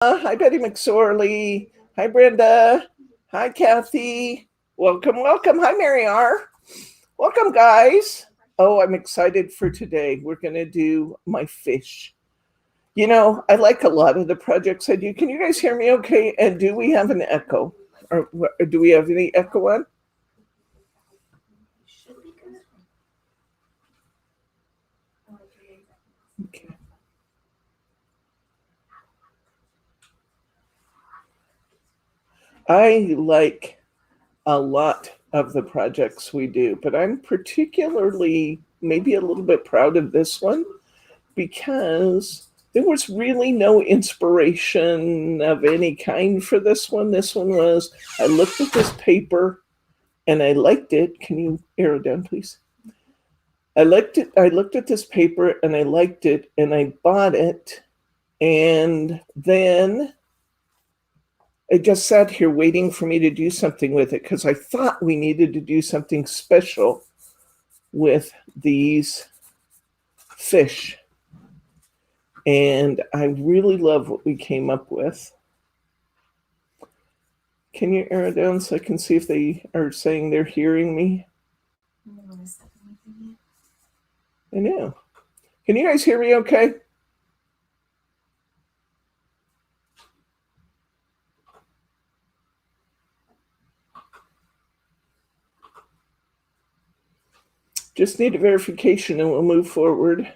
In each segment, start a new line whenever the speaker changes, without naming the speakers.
Hi, Betty McSorley. Hi, Brenda. Hi, Kathy. Welcome, welcome. Hi, Mary R. Welcome, guys. Oh, I'm excited for today. We're going to do my fish. You know, I like a lot of the projects I do. Can you guys hear me okay? And do we have an echo? Or do we have any echo on? Okay. I like a lot of the projects we do, but I'm particularly maybe a little bit proud of this one because there was really no inspiration of any kind for this one. This one was, I looked at this paper and I liked it. Can you arrow down, please? I looked at this paper and I liked it and I bought it. And then it just sat here waiting for me to do something with it because I thought we needed to do something special with these fish. And I really love what we came up with. Can you arrow down so I can see if they are saying they're hearing me? I know. Can you guys hear me okay? Just need a verification and we'll move forward.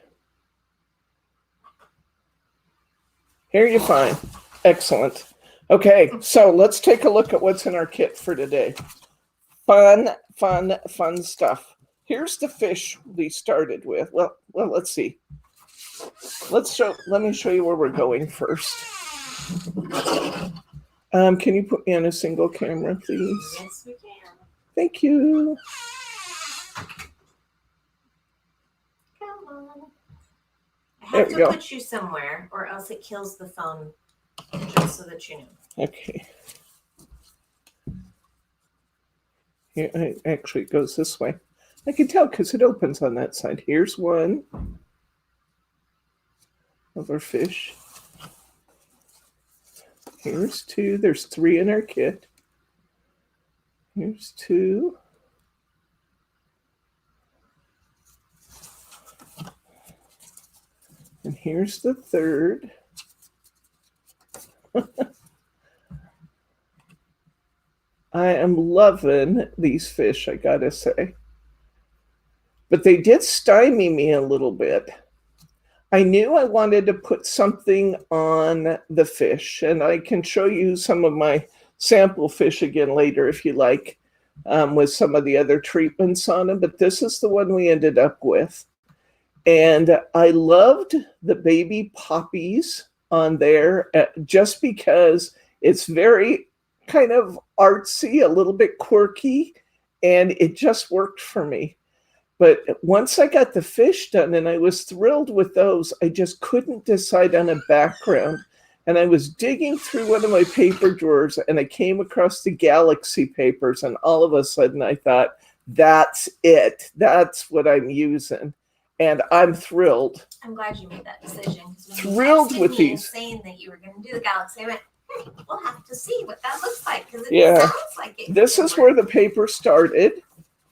Hear you fine. Excellent. Okay, so let's take a look at what's in our kit for today. Fun stuff. Here's the fish we started with. Well, let's see. Let me show you where we're going first. Can you put me on a single camera, please?
Yes, we can.
Thank you.
Come on. I have to put you somewhere, or else it kills the phone. Just so that you know.
Okay. Here, actually, it goes this way. I can tell because it opens on that side. Here's one of our fish. Here's two. There's three in our kit. Here's two. And here's the third. I am loving these fish, I gotta say. But they did stymie me a little bit. I knew I wanted to put something on the fish, and I can show you some of my sample fish again later if you like, with some of the other treatments on them, but this is the one we ended up with. And I loved the baby poppies on there just because it's very kind of artsy, a little bit quirky, and it just worked for me. But once I got the fish done and I was thrilled with those, I just couldn't decide on a background. And I was digging through one of my paper drawers and I came across the Galaxy papers, and all of a sudden I thought, that's it. That's what I'm using. And I'm thrilled.
I'm glad you made that decision.
Thrilled with these.
Saying that you were going to do the Galaxy, I went, hey, we'll have to see what that looks like because it sounds like it.
This is where the paper started.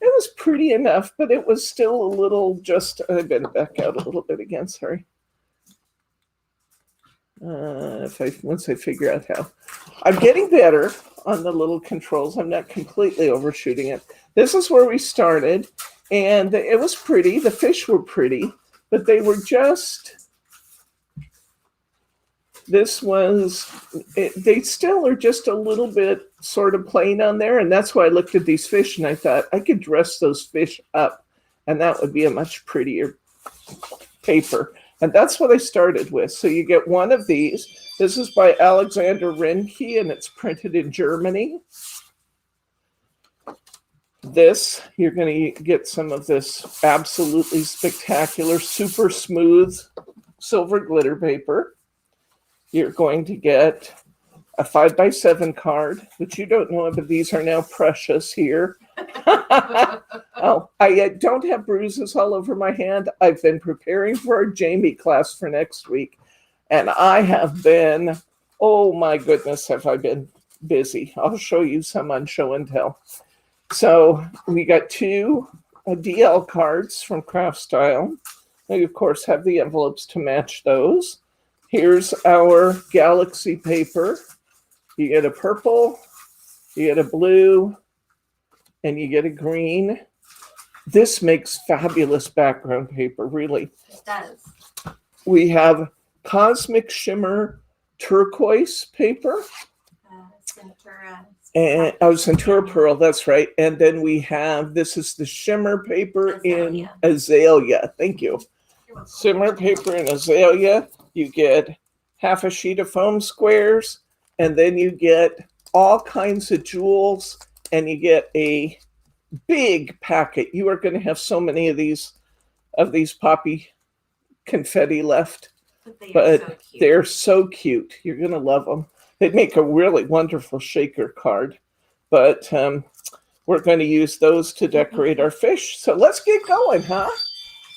It was pretty enough, but it was still a little I better back out a little bit again. Sorry. Once I figure out how. I'm getting better on the little controls. I'm not completely overshooting it. This is where we started. And it was pretty. The fish were pretty, but they were just, they still are just a little bit sort of plain on there. And that's why I looked at these fish and I thought I could dress those fish up and that would be a much prettier paper. And that's what I started with. So you get one of these. This is by Alexander Renke and it's printed in Germany. This, you're going to get some of this absolutely spectacular, super smooth silver glitter paper. You're going to get a 5x7 card, which you don't know, but these are now precious here. Oh, I don't have bruises all over my hand. I've been preparing for our Jamie class for next week, and I have been Oh my goodness, have I been busy. I'll show you some on show and tell. So we got two DL cards from Craft Style. We, of course, have the envelopes to match those. Here's our Galaxy paper. You get a purple, you get a blue, and you get a green. This makes fabulous background paper, really.
It does.
We have Cosmic Shimmer turquoise paper.
Centura.
And Centura Pearl, that's right. And then we have, this is the shimmer paper in Azalea. Thank you. Shimmer paper in Azalea. You get half a sheet of foam squares, and then you get all kinds of jewels, and you get a big packet. You are going to have so many of these poppy confetti left. But they're so cute. You're going to love them. They'd make a really wonderful shaker card. But we're going to use those to decorate our fish. So let's get going, huh?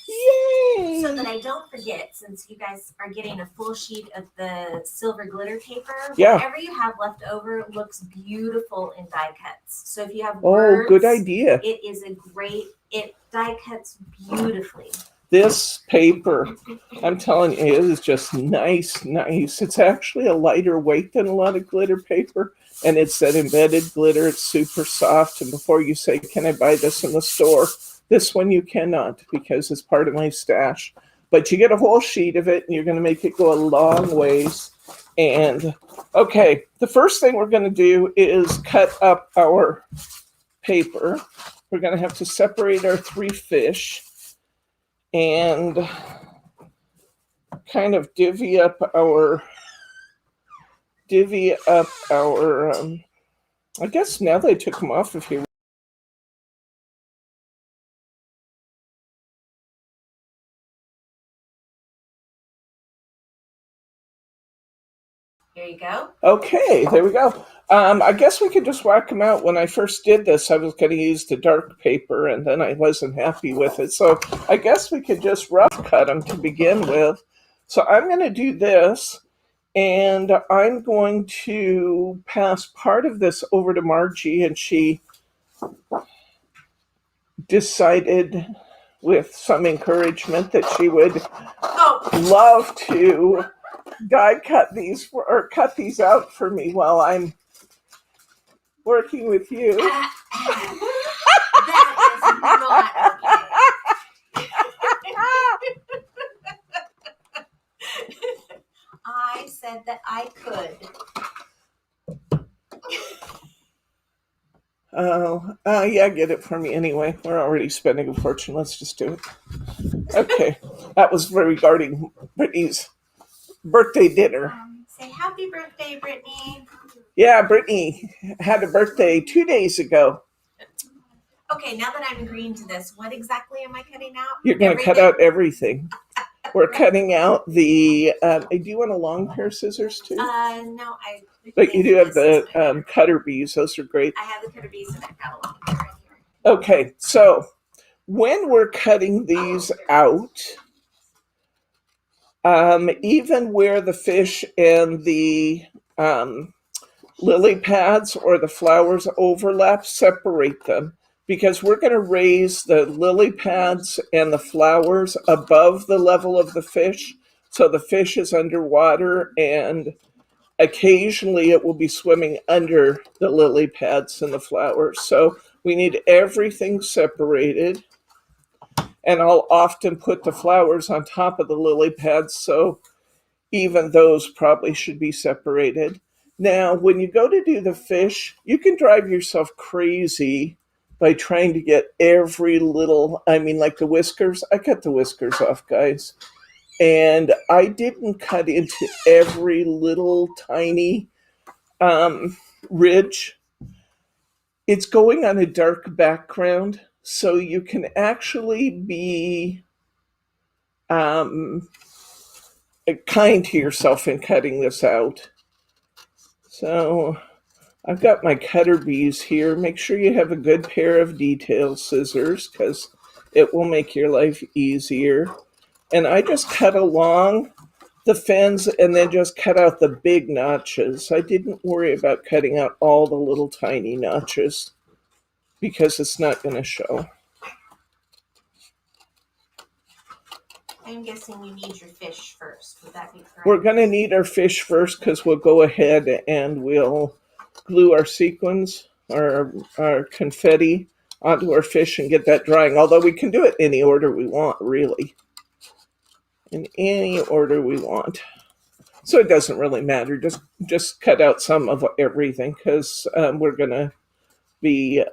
Yay!
So that I don't forget, since you guys are getting a full sheet of the silver glitter paper,
yeah,
whatever you have left over looks beautiful in die cuts. So if you have words,
good idea.
It is it die cuts beautifully.
This paper, I'm telling you, it is just nice. It's actually a lighter weight than a lot of glitter paper, and it's that embedded glitter. It's super soft, and before you say, can I buy this in the store? This one you cannot, because it's part of my stash. But you get a whole sheet of it, and you're going to make it go a long ways. And, okay, the first thing we're going to do is cut up our paper. We're going to have to separate our three fish and kind of divvy up our I guess now they took them off of here.
Here you go.
Okay, there we go. I guess we could just whack them out. When I first did this, I was going to use the dark paper, and then I wasn't happy with it. So I guess we could just rough cut them to begin with. So I'm going to do this, and I'm going to pass part of this over to Margie, and she decided with some encouragement that she would love to die cut these cut these out for me while I'm working with you.
That is not okay. I said that I could.
Yeah, get it for me anyway. We're already spending a fortune. Let's just do it. Okay, that was regarding Brittany's birthday dinner.
Say happy birthday, Brittany.
Yeah, Brittany had a birthday 2 days ago.
Okay, now that I'm agreeing to this, what exactly am I cutting out?
You're going to cut out everything. We're cutting out the, do you want a long pair of scissors too?
No,
But you do have the cutter bees. Those are great.
I have the cutter bees and I've got a long pair right here.
Okay, so when we're cutting these out, even where the fish and the lily pads or the flowers overlap, separate them, because we're going to raise the lily pads and the flowers above the level of the fish, so the fish is underwater, and occasionally it will be swimming under the lily pads and the flowers. So we need everything separated. And I'll often put the flowers on top of the lily pads, so even those probably should be separated. Now, when you go to do the fish, you can drive yourself crazy by trying to get every little, like the whiskers. I cut the whiskers off, guys. And I didn't cut into every little tiny ridge. It's going on a dark background, so you can actually be kind to yourself in cutting this out. So I've got my cutter bees here. Make sure you have a good pair of detail scissors, because it will make your life easier. And I just cut along the fins and then just cut out the big notches. I didn't worry about cutting out all the little tiny notches because it's not going to show.
I'm guessing you need your fish first. Would that be correct?
We're going to need our fish first because we'll go ahead and we'll glue our sequins, our confetti onto our fish and get that drying. Although we can do it any order we want, really. In any order we want. So it doesn't really matter. Just cut out some of everything because we're going to be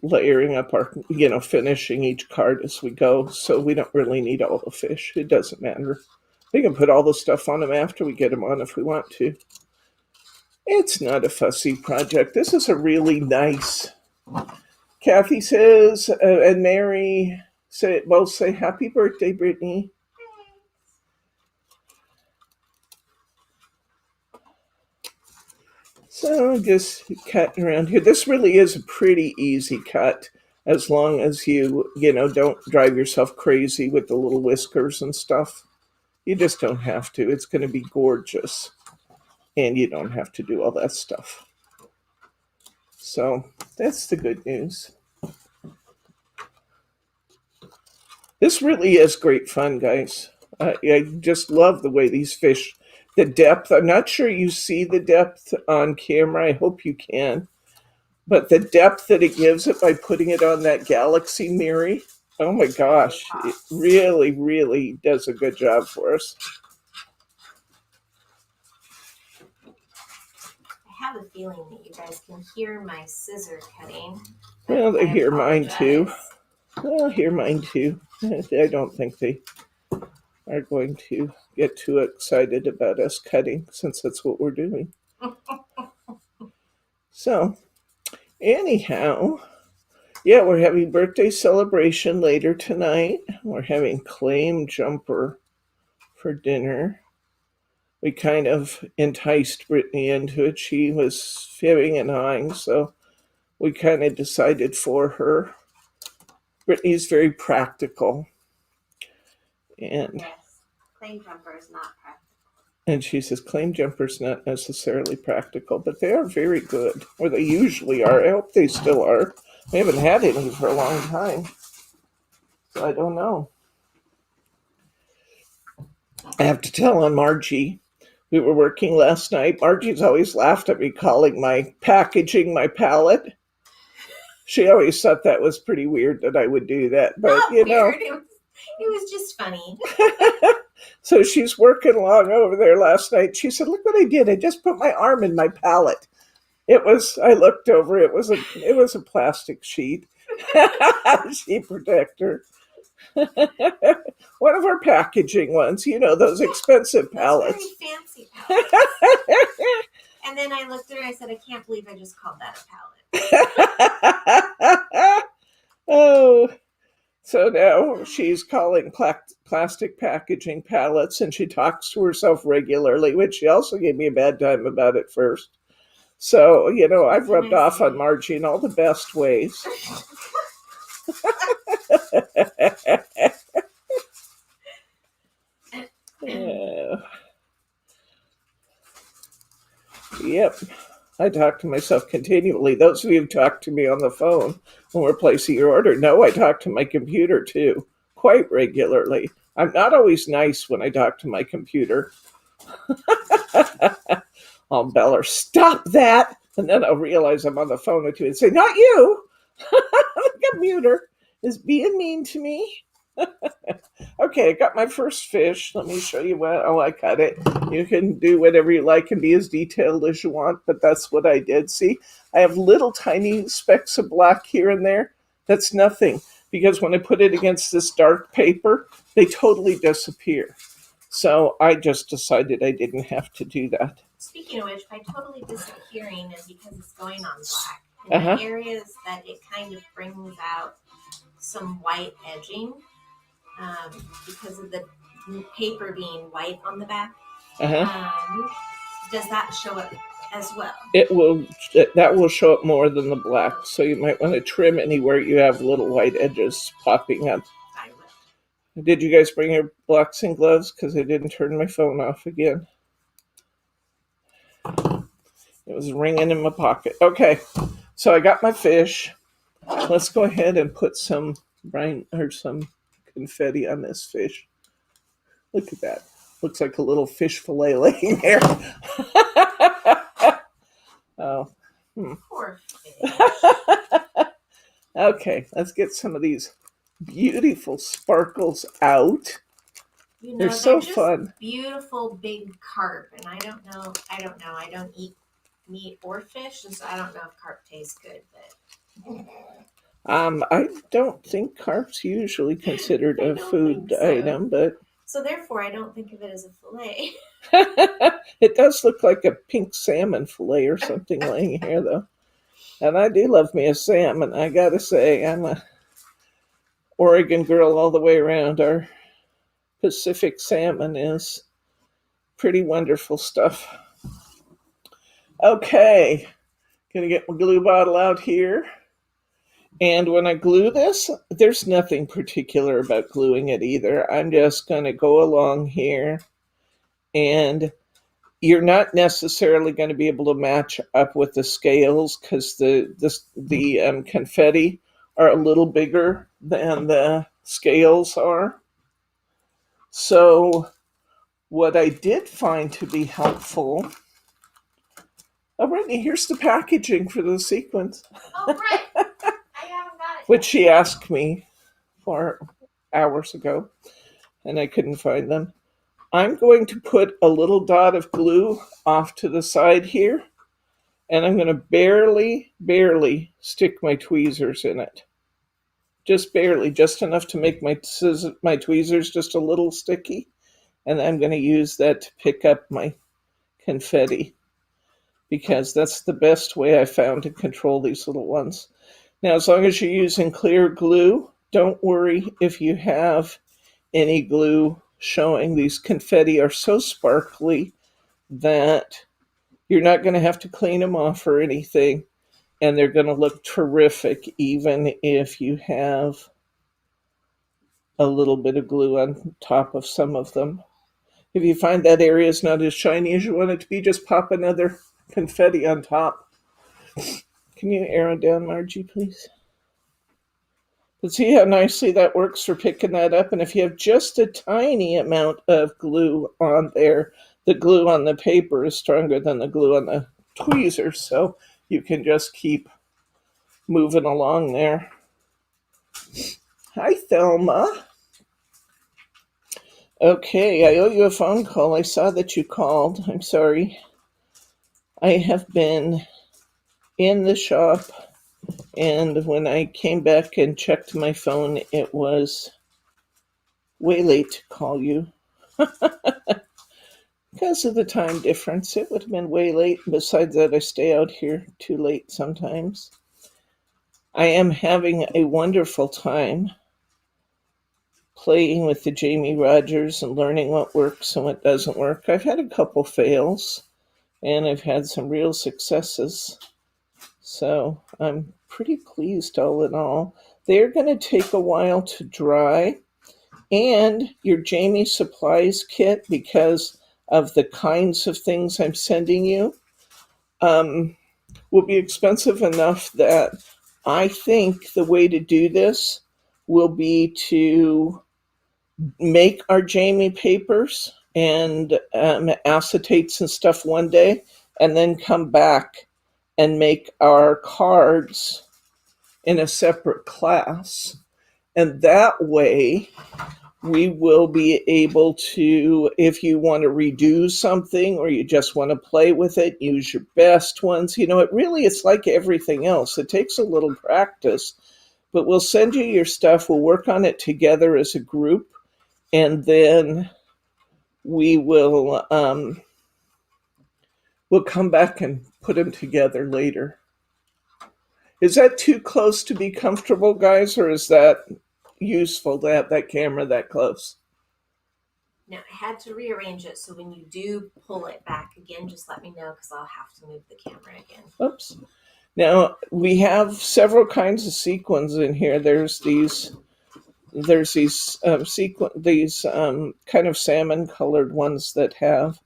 layering up our, finishing each card as we go. So we don't really need all the fish. It doesn't matter. We can put all the stuff on them after we get them on if we want to. It's not a fussy project. This is a really nice. Kathy says, and Mary both say happy birthday, Brittany. So just cutting around here. This really is a pretty easy cut as long as you don't drive yourself crazy with the little whiskers and stuff. You just don't have to. It's going to be gorgeous. And you don't have to do all that stuff. So that's the good news. This really is great fun, guys. I just love the way these fish, the depth. I'm not sure you see the depth on camera. I hope you can. But the depth that it gives it by putting it on that Galaxy Miri, oh my gosh, it really, really does a good job for us.
I have a feeling that you guys can hear my scissor cutting.
Well, they hear mine too. They'll hear mine too. I don't think they are going to get too excited about us cutting since that's what we're doing. So, anyhow, yeah, we're having birthday celebration later tonight. We're having clam jumper for dinner. We kind of enticed Brittany into it. She was fibbing and hawing, so we kind of decided for her. Brittany's very practical. And
yes, clam jumper is not practical.
And she says clam jumper's not necessarily practical, but they are very good, or they usually are. I hope they still are. I haven't had any for a long time, so I don't know. I have to tell on Margie. We were working last night. Margie's always laughed at me calling my packaging my palette. She always thought that was pretty weird that I would do that, but
not
you know.
Weird. It was just funny.
So she's working along over there last night. She said, "Look what I did. I just put my arm in my palette." I looked over, it was a plastic sheet. Sheet protector. One of our packaging ones, those expensive palettes.
Those very fancy palettes. And then I looked at her and I said, I can't believe I just called that a palette.
Oh, so now she's calling plastic packaging palettes, and she talks to herself regularly, which she also gave me a bad time about it first. So, I've rubbed off on Margie in all the best ways. Yeah. Yep. I talk to myself continually. Those of you who talk to me on the phone when we're placing your order know I talk to my computer too, quite regularly. I'm not always nice when I talk to my computer. I'll bell her, "Stop that!" And then I'll realize I'm on the phone with you and say, "Not you!" The computer is being mean to me. Okay, I got my first fish. Let me show you how I cut it. You can do whatever you like and be as detailed as you want, but that's what I did. See, I have little tiny specks of black here and there. That's nothing, because when I put it against this dark paper, they totally disappear. So I just decided I didn't have to do that.
Speaking of which, by totally disappearing is because it's going on black. In the areas that it kind of brings out some white edging, because of the paper being white on the back. Does that show up as well? That will show up more than the black, so you might want to trim anywhere you have little white edges popping up. I will.
Did you guys bring your boxing gloves? Because I didn't turn my phone off again. It was ringing in my pocket. Okay, so I got my fish. Let's go ahead and put some some confetti on this fish. Look at that. Looks like a little fish fillet laying there. Oh.
Poor fish.
Okay, let's get some of these beautiful sparkles out.
You know,
they're so
just
fun.
Beautiful big carp, and I don't know. I don't eat meat or fish, and so I don't know if carp tastes good. But
I don't think carp's usually considered a food
so.
item, but
so therefore I don't think of it as a fillet.
it does look like a pink salmon fillet or something laying here, though. And I do love me a salmon. I gotta say, I'm a Oregon girl all the way around. Our Pacific salmon is pretty wonderful stuff. Okay, gonna get my glue bottle out here. And when I glue this, there's nothing particular about gluing it either. I'm just gonna go along here, and you're not necessarily going to be able to match up with the scales because the confetti are a little bigger than the scales are. So what I did find to be helpful. Oh, Brittany, here's the packaging for the sequins.
Oh, right. I haven't got it.
Which she asked me for hours ago, and I couldn't find them. I'm going to put a little dot of glue off to the side here, and I'm going to barely stick my tweezers in it. Just barely, just enough to make my tweezers just a little sticky, and I'm going to use that to pick up my confetti, because that's the best way I found to control these little ones. Now, as long as you're using clear glue, don't worry if you have any glue showing. These confetti are so sparkly that you're not going to have to clean them off or anything, and they're going to look terrific even if you have a little bit of glue on top of some of them. If you find that area is not as shiny as you want it to be, just pop another confetti on top. Can you arrow down, Margie, please? But see how nicely that works for picking that up? And if you have just a tiny amount of glue on there, the glue on the paper is stronger than the glue on the tweezers, so you can just keep moving along there. Hi, Thelma. Okay, I owe you a phone call. I saw that you called. I'm sorry. I have been in the shop, and when I came back and checked my phone, it was way late to call you. Because of the time difference, it would have been way late. Besides that, I stay out here too late sometimes. I am having a wonderful time playing with the Jamie Rogers and learning what works and what doesn't work. I've had a couple fails, and I've had some real successes. So I'm pretty pleased all in all. They're going to take a while to dry. And your Jamie Supplies kit, because of the kinds of things I'm sending you, will be expensive enough that I think the way to do this will be to make our Jamie papers and acetates and stuff one day, and then come back and make our cards in a separate class. And that way, we will be able to, if you want to redo something or you just want to play with it, use your best ones. You know, it's like everything else. It takes a little practice, but we'll send you your stuff. We'll work on it together as a group, and then we will we'll come back and put them together later. Is that too close to be comfortable, guys, or is that useful to have that camera that close?
Now, I had to rearrange it, so when you do pull it back again, just let me know because I'll have to move the camera again.
Oops. Now, we have several kinds of sequins in here. There's these there's these kind of salmon colored ones that have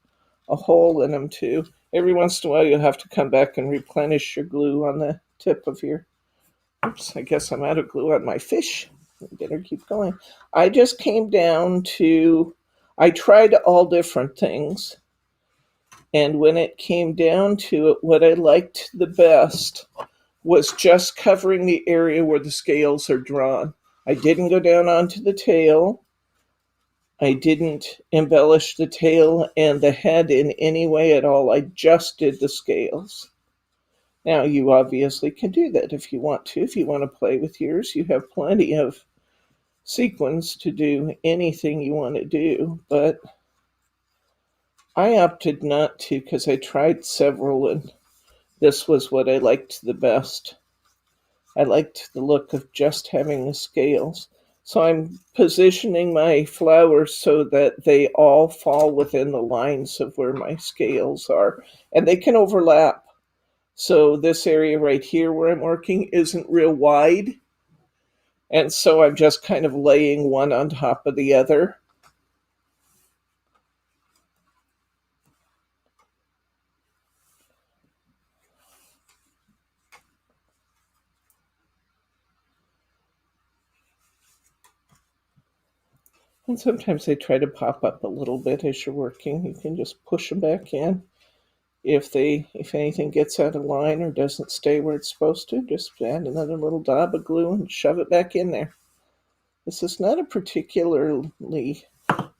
a hole in them too. Every once in a while, you'll have to come back and replenish your glue on the tip of your. Oops, I guess I'm out of glue on my fish. I better keep going. I just came down to. I tried all different things, and when it came down to it, what I liked the best was just covering the area where the scales are drawn. I didn't go down onto the tail. I didn't embellish the tail and the head in any way at all. I just did the scales. Now, you obviously can do that if you want to. If you want to play with yours, you have plenty of sequins to do anything you want to do. But I opted not to because I tried several and this was what I liked the best. I liked the look of just having the scales. So I'm positioning my flowers so that they all fall within the lines of where my scales are. And they can overlap. So this area right here where I'm working isn't real wide. And so I'm just kind of laying one on top of the other. And sometimes they try to pop up a little bit as you're working. You can just push them back in. If anything gets out of line or doesn't stay where it's supposed to, just add another little dab of glue and shove it back in there. This is not a particularly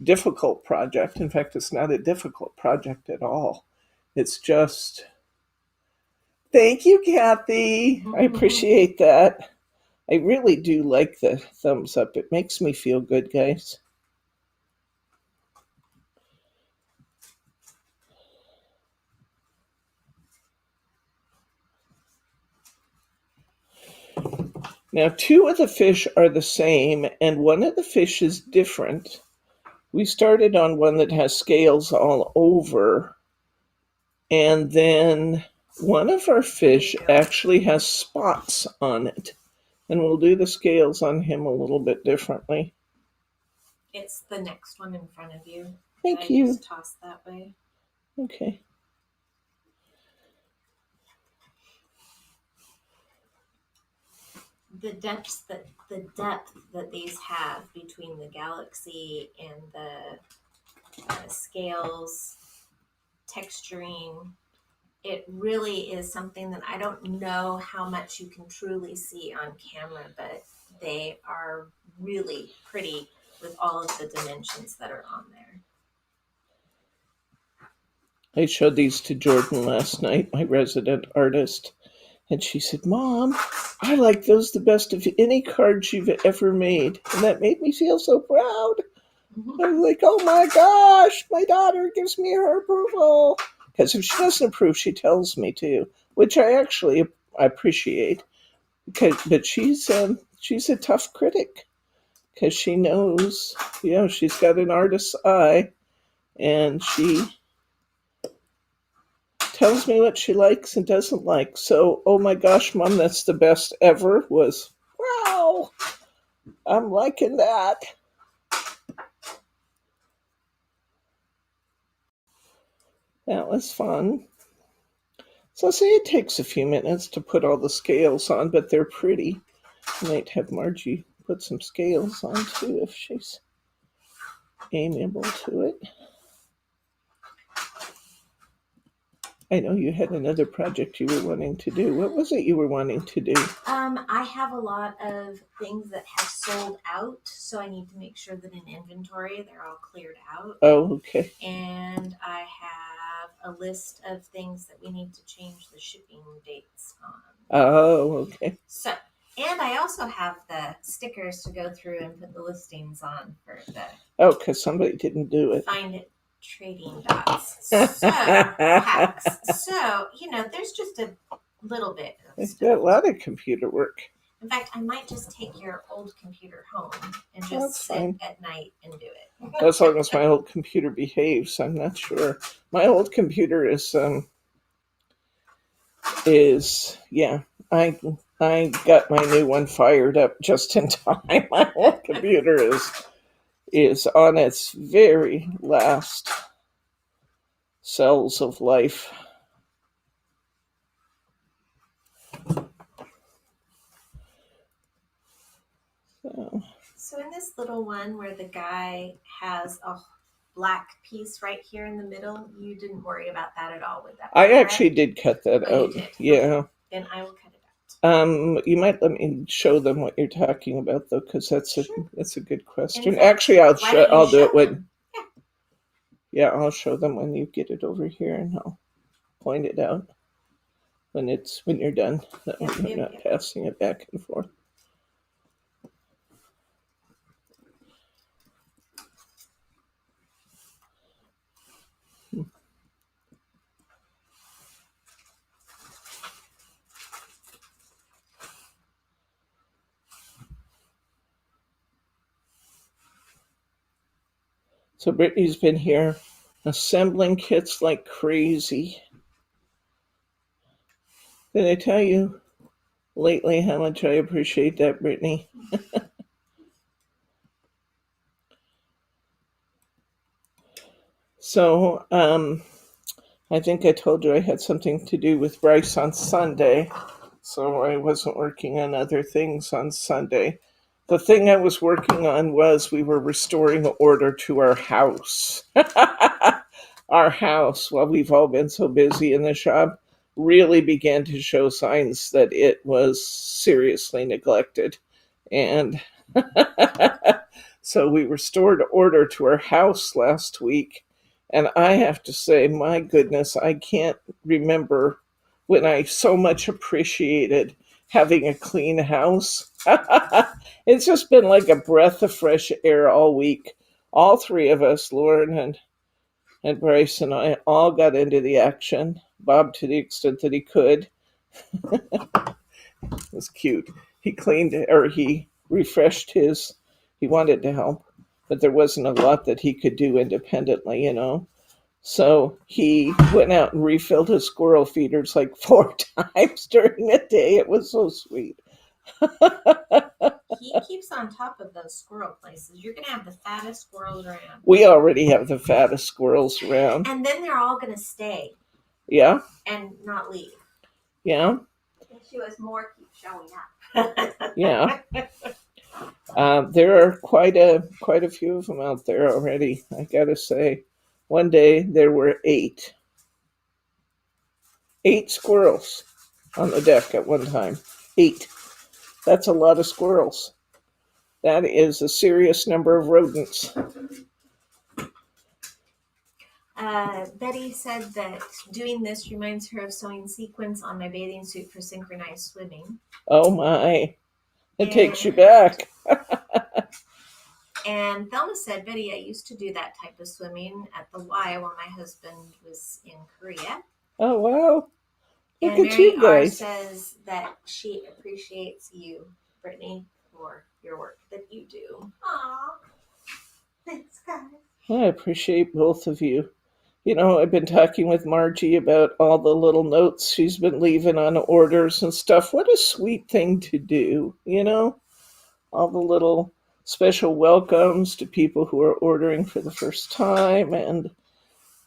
difficult project. In fact, it's not a difficult project at all. It's just, thank you, Kathy. I appreciate that. I really do like the thumbs up. It makes me feel good, guys. Now, two of the fish are the same, and one of the fish is different. We started on one that has scales all over, and then one of our fish actually has spots on it, and we'll do the scales on him a little bit differently.
It's the next one in front of you.
Thank you.
Just toss that way.
Okay.
The depth that these have between the galaxy and the scales, texturing, it really is something that I don't know how much you can truly see on camera, but they are really pretty with all of the dimensions that are on there.
I showed these to Jordan last night, my resident artist, and she said, "Mom, I like those the best of any cards you've ever made." And that made me feel so proud. Mm-hmm. I was like, oh my gosh, my daughter gives me her approval. Because if she doesn't approve, she tells me to, which I actually appreciate. But she's a tough critic because she knows, she's got an artist's eye, and she tells me what she likes and doesn't like. So, oh my gosh, Mom, that's the best ever was, wow, I'm liking that. That was fun. So say it takes a few minutes to put all the scales on, but they're pretty. I might have Margie put some scales on too if she's amiable to it. I know you had another project you were wanting to do. What was it you were wanting to do?
I have a lot of things that have sold out, so I need to make sure that in inventory they're all cleared out.
Oh, okay.
And I have a list of things that we need to change the shipping dates on.
Oh, okay.
So, and I also have the stickers to go through and put the listings on for the.
Oh, because somebody didn't do it.
Find it. Trading dots. So, hacks. So, there's just a little bit of
It's
stuff.
got a lot of computer work.
In fact, I might just take your old computer home and just sit at night and do it.
As long as my old computer behaves, I'm not sure. My old computer is I got my new one fired up just in time. My whole computer is on its very last cells of life.
So in this little one where the guy has a black piece right here in the middle, you didn't worry about that at all with that.
I actually did cut that
Oh,
out.
you did?
Yeah.
Okay. Then I will cut it out.
You might let me show them what you're talking about, though, because that's a good question.
In fact,
Actually, I'll do
show
it when.
them?
Yeah, I'll show them when you get it over here, and I'll point it out when you're done. That way I'm not passing it back and forth. So Brittany's been here assembling kits like crazy. Did I tell you lately how much I appreciate that, Brittany? So, I think I told you I had something to do with Bryce on Sunday, so I wasn't working on other things on Sunday. The thing I was working on was we were restoring order to our house. Our house, while we've all been so busy in the shop, really began to show signs that it was seriously neglected. And so we restored order to our house last week. And I have to say, my goodness, I can't remember when I so much appreciated having a clean house. It's just been like a breath of fresh air all week. All three of us, Lauren and Bryce and I, all got into the action. Bob, to the extent that he could. It was cute. He refreshed his, he wanted to help, but there wasn't a lot that he could do independently, you know. So he went out and refilled his squirrel feeders like 4 times during the day. It was so sweet.
He keeps on top of those squirrel places. You're going to have the fattest squirrels around.
We already have the fattest squirrels around.
And then they're all going to stay.
Yeah.
And not leave.
Yeah.
Issue is more keep showing up.
Yeah. There are quite a few of them out there already. I gotta say, one day there were 8 squirrels on the deck at one time. 8. That's a lot of squirrels. That is a serious number of rodents.
Betty said that doing this reminds her of sewing sequins on my bathing suit for synchronized swimming.
Oh my. It takes you back.
And Thelma said, Betty, I used to do that type of swimming at the Y while my husband was in Korea.
Oh, wow. Look
and
at
Mary
you guys.
R. says that she appreciates you, Brittany, for your work that you do. Aw. Thanks, guys.
I appreciate both of you. You know, I've been talking with Margie about all the little notes she's been leaving on orders and stuff. What a sweet thing to do, you know? All the little special welcomes to people who are ordering for the first time, and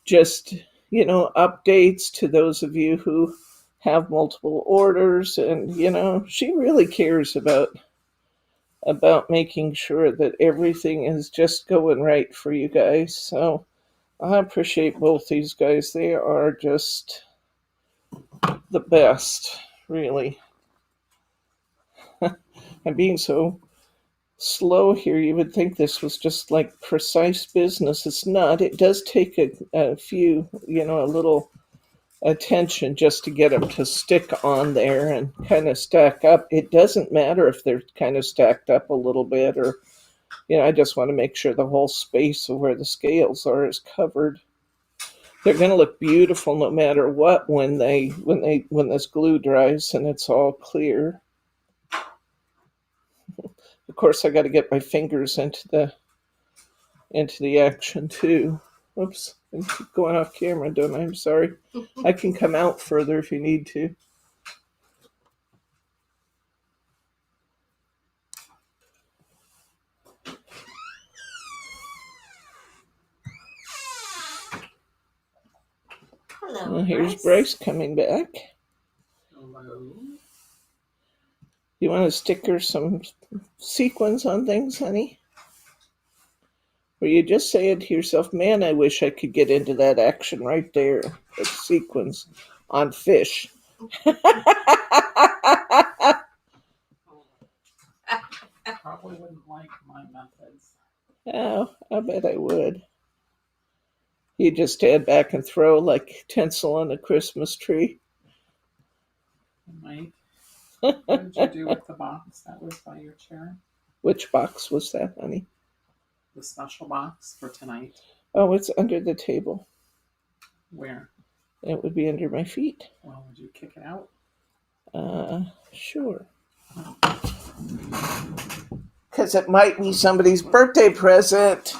just, you know, updates to those of you who have multiple orders. And, you know, she really cares about making sure that everything is just going right for you guys. So I appreciate both these guys. They are just the best, really. And being so slow here, you would think this was just like precise business. It's not. It does take a few, you know, a little attention just to get them to stick on there and kind of stack up. It doesn't matter if they're kind of stacked up a little bit, or, you know, I just want to make sure the whole space of where the scales are is covered. They're going to look beautiful no matter what when this glue dries and it's all clear. Of course, I got to get my fingers into the action too. Oops, I keep going off camera, don't I? I'm sorry. I can come out further if you need to.
Hello,
Well, here's Bryce coming back.
Hello.
You want to sticker some sequins on things, honey? Or you just say it to yourself, man, I wish I could get into that action right there. The sequins on fish.
Probably wouldn't like my methods.
Oh, I bet I would. You just stand back and throw like tinsel on a Christmas tree.
I might. What did you do with the box that was by your chair?
Which box was that, honey?
The special box for tonight.
Oh, it's under the table.
Where?
It would be under my feet.
Well, would you kick it out?
Sure. Because it might be somebody's birthday present.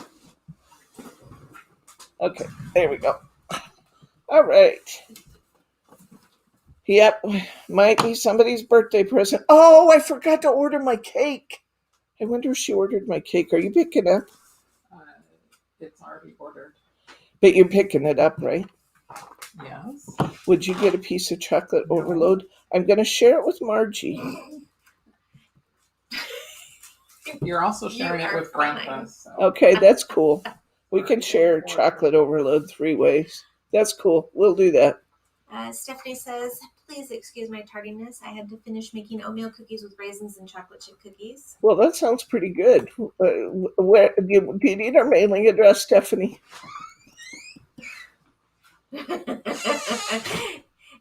Okay, there we go. All right. Yep, might be somebody's birthday present. Oh, I forgot to order my cake. I wonder if she ordered my cake. Are you picking up?
It's already ordered.
But you're picking it up, right?
Yes.
Would you get a piece of chocolate overload? I'm going to share it with Margie.
You're also sharing it with
fine.
Grandpa. So.
Okay, that's cool. We can share chocolate overload 3 ways. That's cool. We'll do that.
Stephanie says, please excuse my tardiness. I had to finish making oatmeal cookies with raisins and chocolate chip cookies.
Well, that sounds pretty good. Where do you need our mailing address, Stephanie?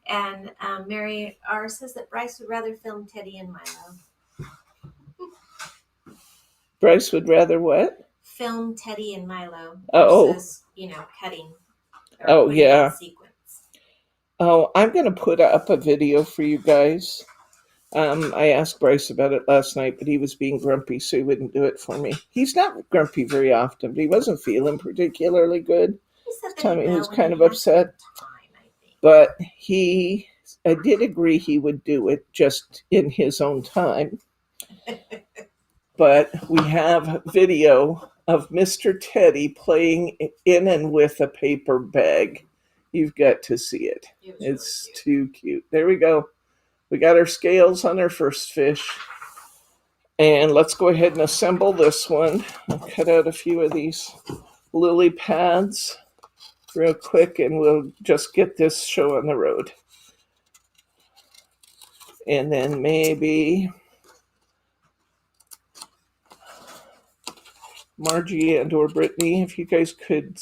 And Mary R. says that Bryce would rather film Teddy and Milo.
Bryce would rather what?
Film Teddy and Milo
versus,
cutting.
Oh, yeah.
Sequence.
Oh, I'm going to put up a video for you guys. I asked Bryce about it last night, but he was being grumpy, so he wouldn't do it for me. He's not grumpy very often, but he wasn't feeling particularly good. He was kind of upset. But I did agree he would do it just in his own time. But we have video of Mr. Teddy playing in and with a paper bag. You've got to see it. It's really too cute. There we go. We got our scales on our first fish. And let's go ahead and assemble this one. I'll cut out a few of these lily pads real quick, and we'll just get this show on the road. And then maybe Margie and or Brittany, if you guys could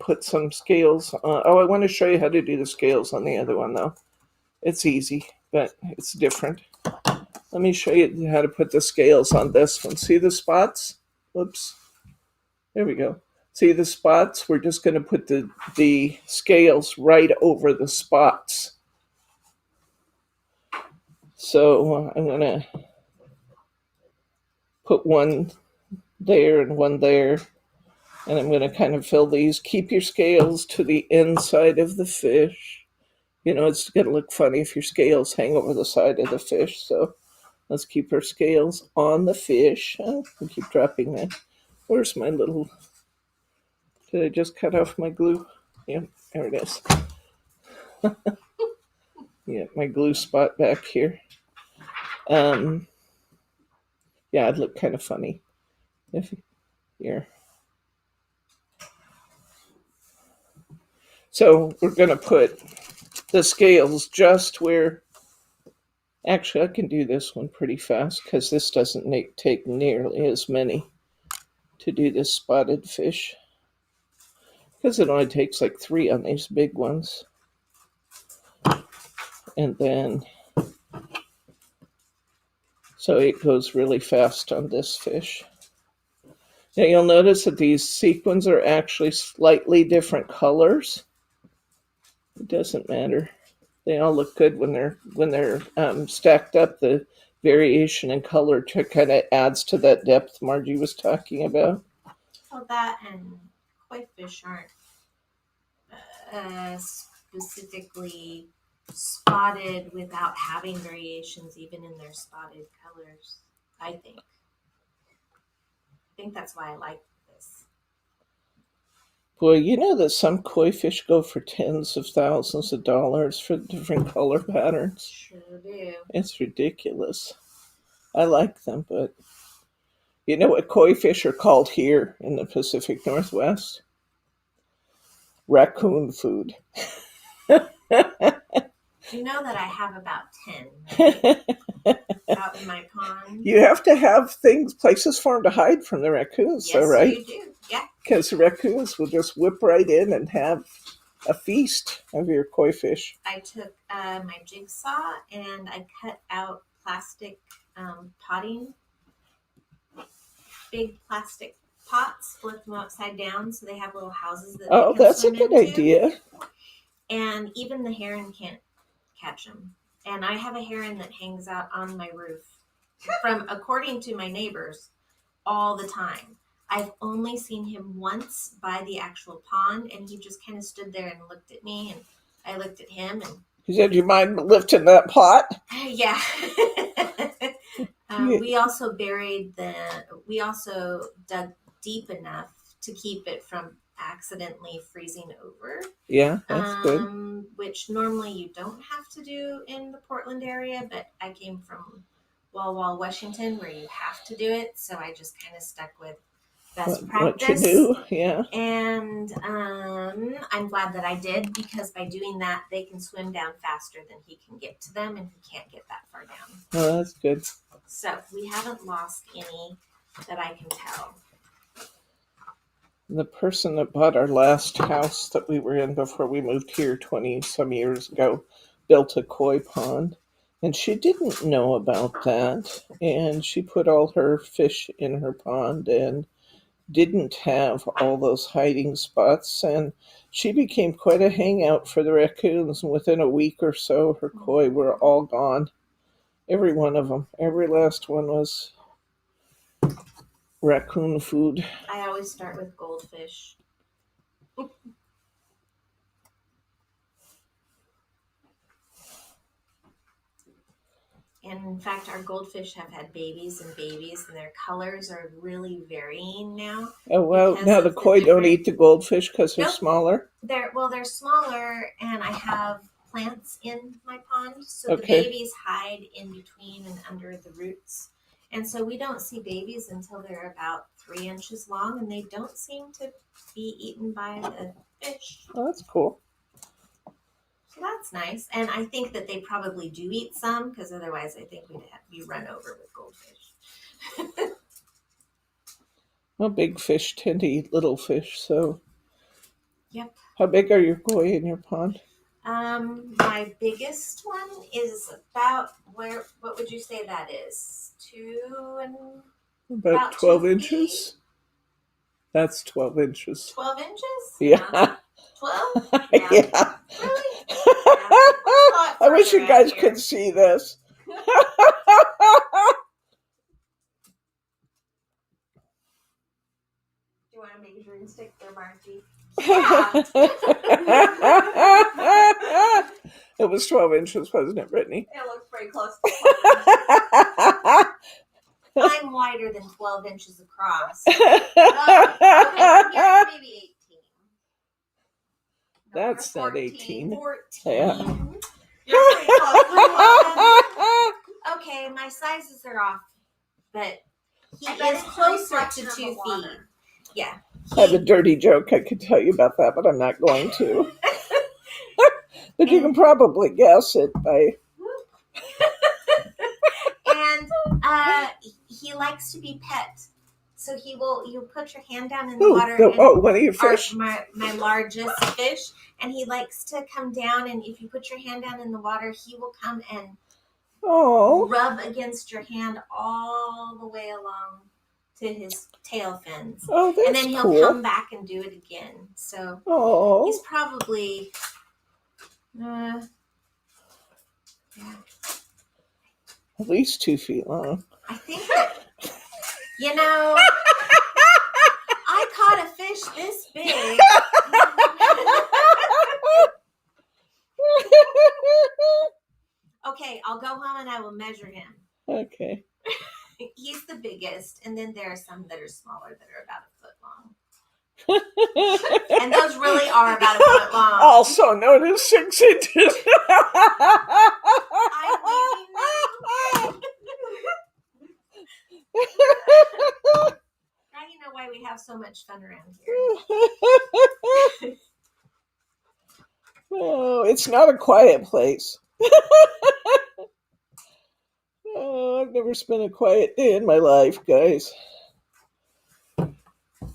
put some scales on. Oh, I want to show you how to do the scales on the other one, though. It's easy, but it's different. Let me show you how to put the scales on this one. See the spots? Whoops. There we go. See the spots? We're just going to put the scales right over the spots. So I'm going to put one there and one there. And I'm going to kind of fill these. Keep your scales to the inside of the fish. It's going to look funny if your scales hang over the side of the fish. So let's keep our scales on the fish. We'll keep dropping that. Where's my little... Did I just cut off my glue? Yeah, there it is. Yeah, my glue spot back here. Yeah, it'd look kind of funny if here. So we're going to put the scales just where... Actually, I can do this one pretty fast because this doesn't take nearly as many to do this spotted fish. Because it only takes like 3 on these big ones. And then... So it goes really fast on this fish. Now you'll notice that these sequins are actually slightly different colors. It doesn't matter. They all look good when they're stacked up. The variation in color kind of adds to that depth Margie was talking about.
Well, that and koi fish aren't specifically spotted without having variations even in their spotted colors, I think that's why I like this.
Boy, you know that some koi fish go for tens of thousands of dollars for different color patterns?
Sure do.
It's ridiculous. I like them, but you know what koi fish are called here in the Pacific Northwest? Raccoon food.
You know that I have about 10 right? Out in my pond.
You have to have places for them to hide from the raccoons,
Yes,
though, right?
you do. Yeah.
Because the raccoons will just whip right in and have a feast of your koi fish.
I took my jigsaw and I cut out plastic potting, big plastic pots, flip them upside down so they have little houses that
Oh,
they can
that's a
swim
good
into.
idea.
And even the heron can't catch them. And I have a heron that hangs out on my roof according to my neighbors, all the time. I've only seen him once by the actual pond, and he just kind of stood there and looked at me, and I looked at him, and
He said, "Do you mind lifting that pot?"
yeah.
Yeah.
We also dug deep enough to keep it from accidentally freezing over.
Yeah, that's good.
Which normally you don't have to do in the Portland area, but I came from Walla, Washington, where you have to do it, so I just kind of stuck with best practice.
What you do, yeah.
And I'm glad that I did, because by doing that, they can swim down faster than he can get to them, and he can't get that far down.
Oh, that's good.
So we haven't lost any that I can tell.
The person that bought our last house that we were in before we moved here 20 some years ago built a koi pond, and she didn't know about that, and she put all her fish in her pond and didn't have all those hiding spots, and she became quite a hangout for the raccoons, and within a week or so her koi were all gone. Every one of them. Every last one was raccoon food.
I always start with goldfish. And in fact, our goldfish have had babies, and their colors are really varying now.
Oh, well,
Because
now
of
the
the
koi don't
different-
eat the goldfish because they're
Nope.
smaller?
They're smaller, and I have plants in my pond, so the
Okay.
babies hide in between and under the roots. And so we don't see babies until they're about 3 inches long, and they don't seem to be eaten by the fish.
Oh, that's cool.
So that's nice. And I think that they probably do eat some, because otherwise I think we'd be run over with goldfish.
Well, big fish tend to eat little fish, so.
Yep.
How big are your koi in your pond?
My biggest one is about what would you say that is? 2 and
About 12 inches? That's 12 inches.
12 inches?
Yeah.
12?
Yeah.
Really?
I wish you guys
here.
could see this.
Do you want a measuring stick there, Margie?
It was 12 inches, wasn't it, Brittany?
It looks pretty close. I'm wider than 12 inches across. Okay, maybe 18. No,
That's
we're
not 18.
14.
Yeah.
You're pretty close. Okay, my sizes are off, but he is closer to 2 feet. Yeah.
I have a dirty joke I could tell you about that, but I'm not going to. But you can probably guess it by.
And he likes to be pet. So you put your hand down in the
Ooh,
water. And
one of your fish.
my largest fish, and he likes to come down, and if you put your hand down in the water, he will come and
Oh.
rub against your hand all the way along to his tail fins.
Oh, that's
And then he'll
cool.
come back and do it again. So
Oh.
he's probably
At least 2 feet long.
I think that, I caught a fish this big. Okay, I'll go home and I will measure him.
Okay.
He's the biggest, and then there are some that are smaller that are about 1 foot long. And those really are about a foot long.
Also known as 6 inches.
I'm leaving now. Now you know why we have so much fun around here.
Oh, it's not a quiet place. Oh, I've never spent a quiet day in my life, guys.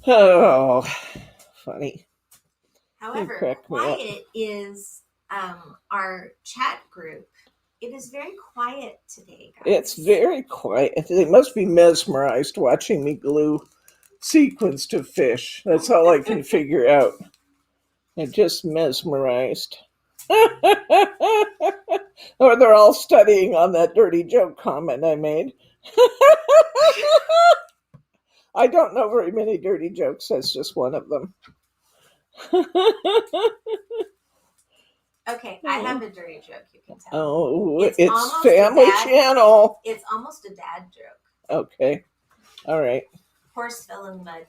Oh, funny.
However,
crack me up.
quiet is our chat group. It is very quiet today, guys.
It's very quiet. They must be mesmerized watching me glue sequins to fish. That's all I can figure out. They're just mesmerized. Or they're all studying on that dirty joke comment I made. I don't know very many dirty jokes. That's just one of them.
Okay, I have a dirty joke you can tell.
Oh,
It's
it's
almost
Family
a dad-
Channel.
It's almost a dad joke.
Okay. All right.
Horse fell in the mud.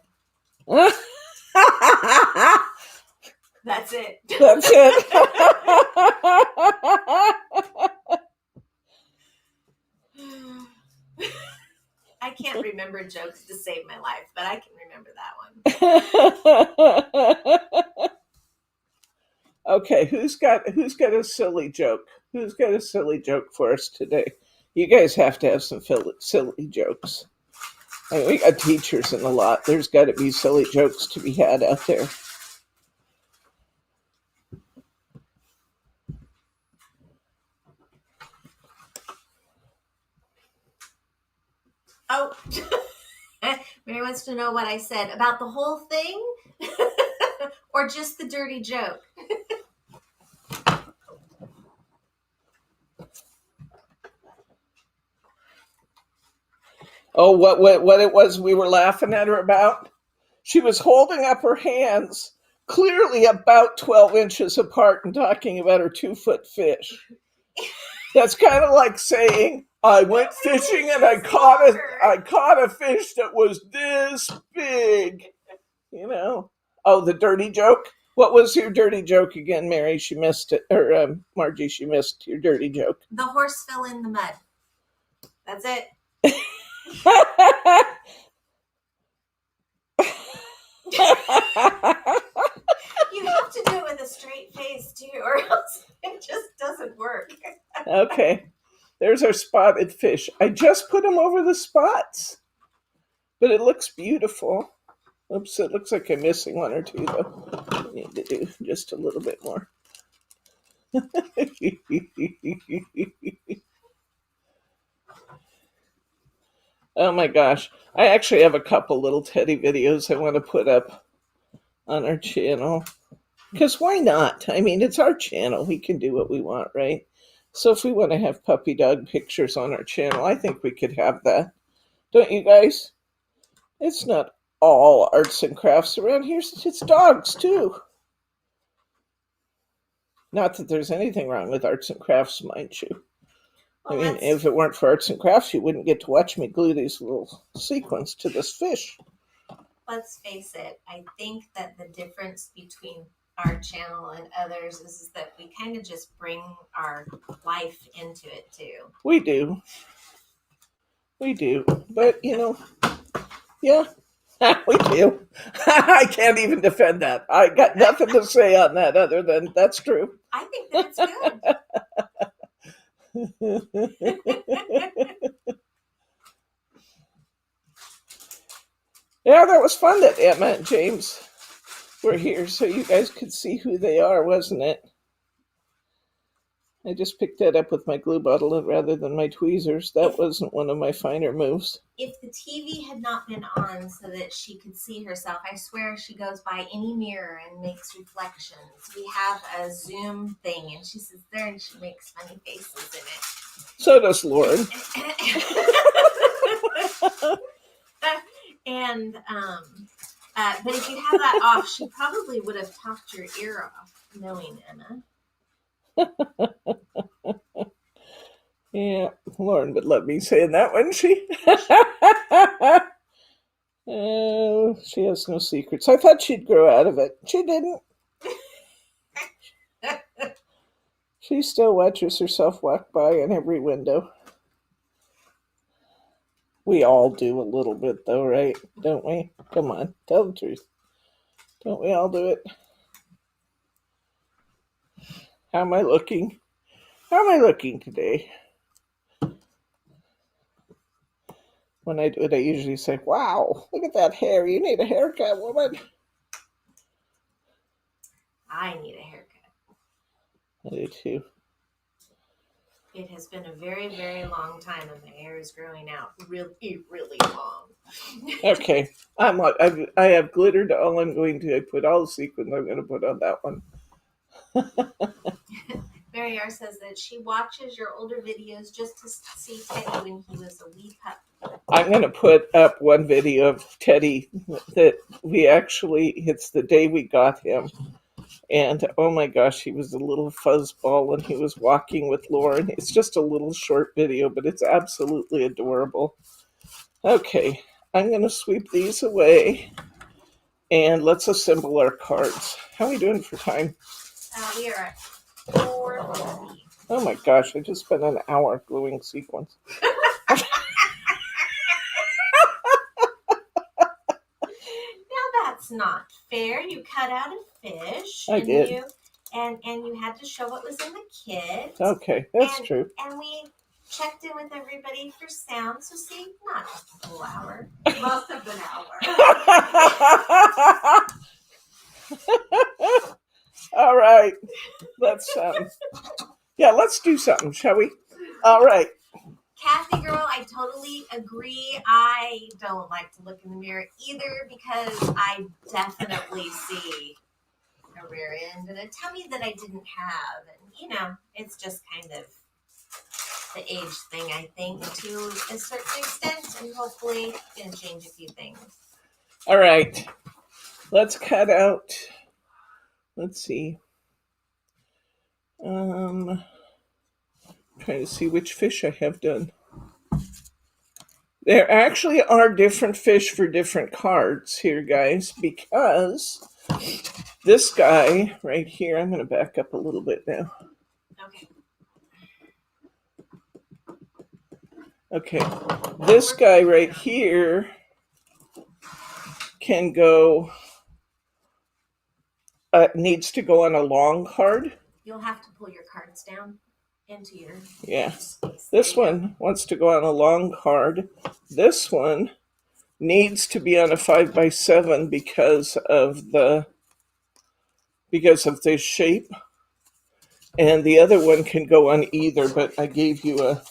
That's it.
That's it.
I can't remember jokes to save my life, but I can remember that one.
Okay, who's got a silly joke? Who's got a silly joke for us today? You guys have to have some silly jokes. I mean, we got teachers in a lot. There's got to be silly jokes to be had out there.
Oh, Mary wants to know what I said about the whole thing or just the dirty joke.
Oh, what it was we were laughing at her about? She was holding up her hands, clearly about 12 inches apart, and talking about her 2-foot fish. That's kind of like saying, I went fishing and I caught a fish that was this big. You know. Oh, the dirty joke? What was your dirty joke again, Mary? She missed it. Or Margie, she missed your dirty joke.
The horse fell in the mud. That's it. You have to do it with a straight face too, or else it just doesn't work.
Okay. There's our spotted fish. I just put them over the spots. But it looks beautiful. Oops, it looks like I'm missing one or two, though. I need to do just a little bit more. Oh my gosh. I actually have a couple little Teddy videos I want to put up on our channel. Because why not? I mean, it's our channel. We can do what we want, right? So if we want to have puppy dog pictures on our channel, I think we could have that. Don't you guys? It's not all arts and crafts around here. It's dogs, too. Not that there's anything wrong with arts and crafts, mind you.
Well,
I mean, if it weren't for arts and crafts, you wouldn't get to watch me glue these little sequins to this fish.
let's face it, I think that the difference between our channel and others is that we kind of just bring our life into it too.
We do. We do. But, yeah, we do. I can't even defend that. I got nothing to say on that other than that's true.
I think that it's good.
Yeah, that was fun that Emma and James were here so you guys could see who they are, wasn't it? I just picked that up with my glue bottle rather than my tweezers. That wasn't one of my finer moves.
If the TV had not been on so that she could see herself, I swear she goes by any mirror and makes reflections. We have a Zoom thing and she sits there and she makes funny faces in it.
So does Lauren.
And but if you have that off, she probably would have talked your ear off, knowing Emma.
Yeah, Lauren would love me saying that, wouldn't she? Oh, she has no secrets. I thought she'd grow out of it. She didn't. She still watches herself walk by in every window. We all do a little bit, though, right? Don't we? Come on, tell the truth. Don't we all do it? How am I looking? How am I looking today? When I do it, I usually say, "Wow, look at that hair. You need a haircut, woman."
I need a haircut.
I do too.
It has been a very, very long time, and my hair is growing out really, really long.
Okay, I have glittered all I'm going to. I put all the sequins I'm going to put on that one.
Mary R says that she watches your older videos just to see Teddy when he was a wee pup.
I'm going to put up one video of Teddy that it's the day we got him. And oh my gosh, he was a little fuzzball and he was walking with Lauren. It's just a little short video, but it's absolutely adorable. Okay, I'm going to sweep these away and let's assemble our cards. How are we doing for time?
We are at 4:50.
Oh my gosh, I just spent an hour gluing sequins.
That's not fair. You cut out a fish.
I did.
And you had to show what was in the kit.
Okay, that's true.
And we checked in with everybody for sound. So see, not just a full hour.
Most of an hour.
All right. Let's let's do something, shall we? All right.
Kathy girl, I totally agree. I don't like to look in the mirror either because I definitely see a rear end and a tummy that I didn't have. And, it's just kind of the age thing, I think, to a certain extent. And hopefully it's going to change a few things.
All right. Let's cut out. Let's see. Trying to see which fish I have done. There actually are different fish for different cards here, guys, because this guy right here, I'm going to back up a little bit now. Okay. This guy right here can go, needs to go on a long card.
You'll have to pull your cards down into your
space. This one wants to go on a long card. This one needs to be on a 5x7 because of the shape. And the other one can go on either, but I gave you a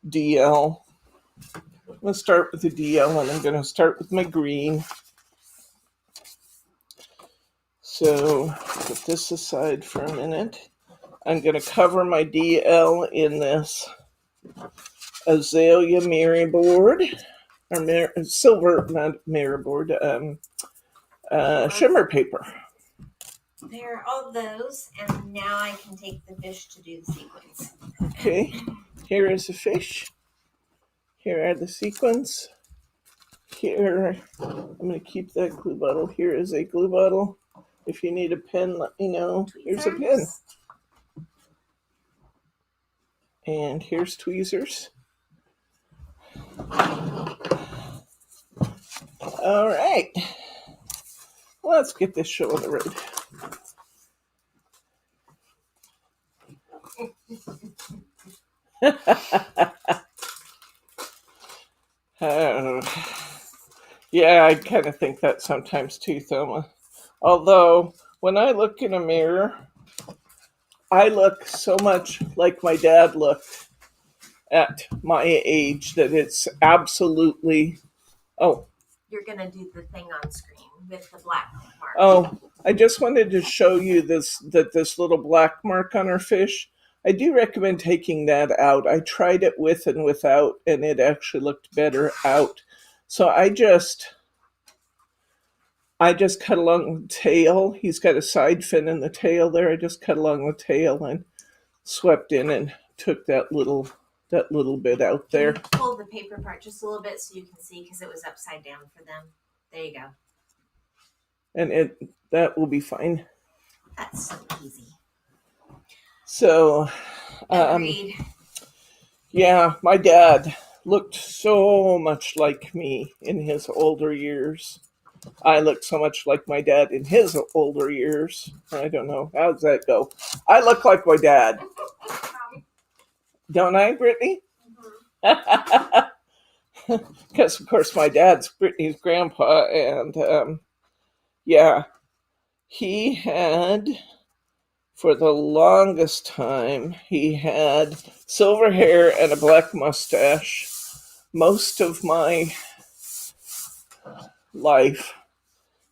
DL. I'm going to start with the DL and I'm going to start with my green. So put this aside for a minute. I'm going to cover my DL in this azalea mirror board, or silver, not mirror board, shimmer paper.
There are all those, and now I can take the fish to do the sequins.
Okay, here is the fish. Here are the sequins. Here, I'm going to keep that glue bottle. Here is a glue bottle. If you need a pen, let me know. Here's a pen. And here's tweezers. All right. Let's get this show on the road. Yeah, I kind of think that sometimes too, Thelma. Although, when I look in a mirror, I look so much like my dad looked at my age that it's absolutely... Oh.
You're going to do the thing on screen with the black mark.
Oh, I just wanted to show you this little black mark on our fish. I do recommend taking that out. I tried it with and without, and it actually looked better out. So I just cut along the tail. He's got a side fin in the tail there. I just cut along the tail and swept in and took that little that little bit out there.
Can you pull the paper part just a little bit so you can see, because it was upside down for them. There you go.
And that will be fine.
That's so easy.
So,
Agreed.
yeah, my dad looked so much like me in his older years. I look so much like my dad in his older years. I don't know. How does that go? I look like my dad. Don't I, Brittany? Because, of course, my dad's Brittany's grandpa. And, yeah, he had, for the longest time, he had silver hair and a black mustache. Most of my life,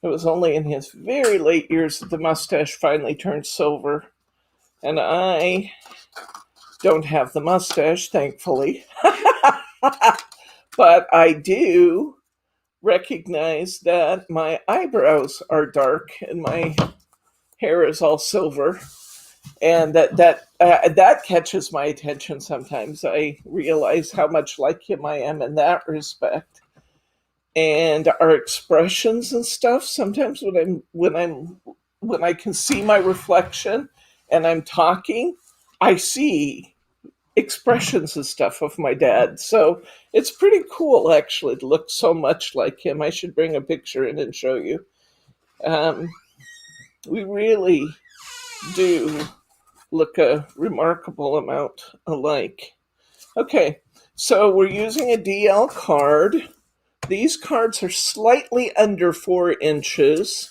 it was only in his very late years that the mustache finally turned silver. And I don't have the mustache, thankfully. But I do recognize that my eyebrows are dark and my hair is all silver. And that catches my attention sometimes. I realize how much like him I am in that respect. And our expressions and stuff, sometimes when I can see my reflection and I'm talking, I see expressions and stuff of my dad. So it's pretty cool, actually, to look so much like him. I should bring a picture in and show you. We really do look a remarkable amount alike. Okay, so we're using a DL card. These cards are slightly under 4 inches,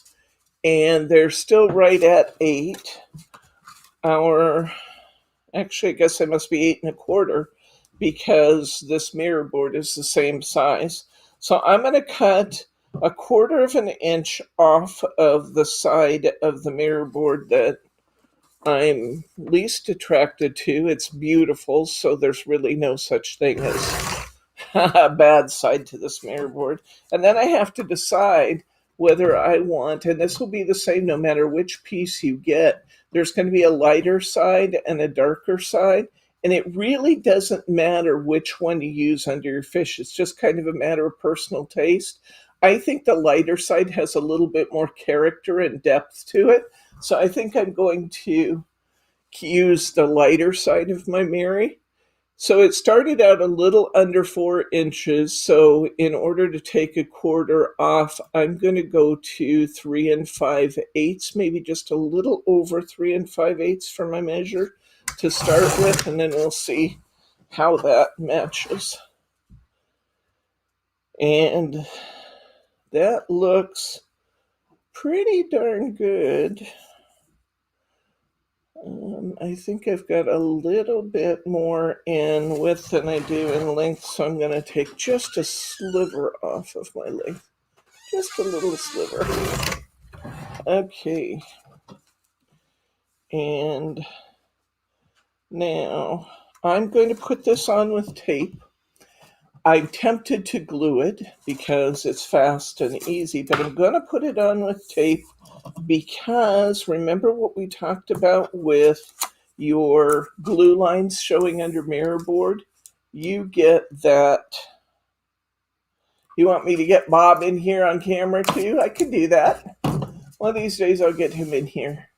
and they're still right at 8. Actually, I guess I must be 8 1/4, because this mirror board is the same size. So I'm going to cut 1/4 of an inch off of the side of the mirror board that I'm least attracted to. It's beautiful, so there's really no such thing as a bad side to this mirror board. And then I have to decide whether I want, and this will be the same no matter which piece you get, there's going to be a lighter side and a darker side. And it really doesn't matter which one you use under your fish. It's just kind of a matter of personal taste. I think the lighter side has a little bit more character and depth to it. So I think I'm going to use the lighter side of my Mary. So it started out a little under 4 inches. So in order to take 1/4 off, I'm going to go to 3 5/8, maybe just a little over 3 5/8 for my measure to start with, and then we'll see how that matches. And that looks pretty darn good. I think I've got a little bit more in width than I do in length, so I'm going to take just a sliver off of my length. Just a little sliver. Okay. And now I'm going to put this on with tape. I'm tempted to glue it because it's fast and easy, but I'm going to put it on with tape because remember what we talked about with your glue lines showing under mirror board? You get that. You want me to get Bob in here on camera too? I can do that. One of these days I'll get him in here.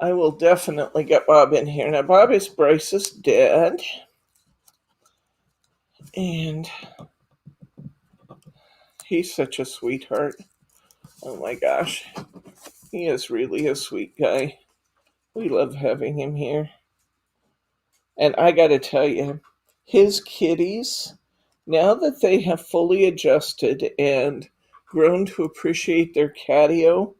I will definitely get Bob in here. Now Bob is Bryce's dad. And he's such a sweetheart. Oh my gosh. He is really a sweet guy. We love having him here. And I got to tell you, his kitties, now that they have fully adjusted and grown to appreciate their catio,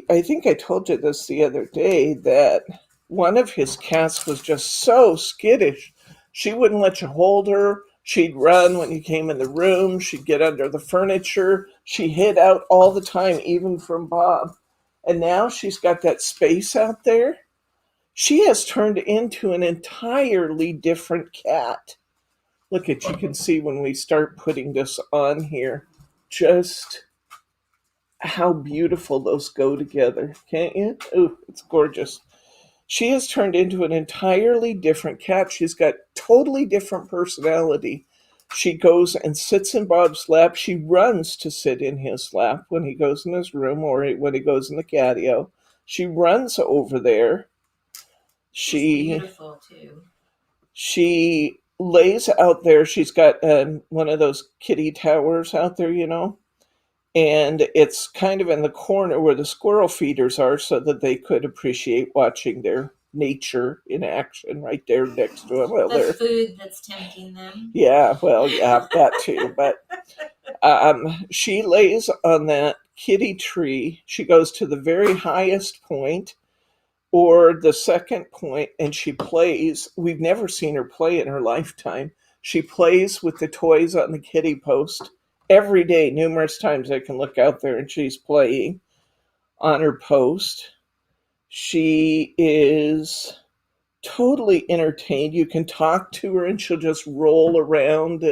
I think I told you this the other day, that one of his cats was just so skittish. She wouldn't let you hold her. She'd run when you came in the room. She'd get under the furniture. She hid out all the time, even from Bob. And now she's got that space out there. She has turned into an entirely different cat. Look at, you can see when we start putting this on here, just how beautiful those go together, can't you? Oh, it's gorgeous. She has turned into an entirely different cat. She's got totally different personality. She goes and sits in Bob's lap. She runs to sit in his lap when he goes in his room or when he goes in the catio. She runs over there.
She's beautiful too.
She lays out there. She's got one of those kitty towers out there, and it's kind of in the corner where the squirrel feeders are so that they could appreciate watching their nature in action right there next to them. Well,
the food that's tempting them.
Yeah, well, yeah, that too. But she lays on that kitty tree. She goes to the very highest point or the second point and she plays. We've never seen her play in her lifetime. She plays with the toys on the kitty post every day, numerous times. I can look out there and she's playing on her post. She is totally entertained. You can talk to her and she'll just roll around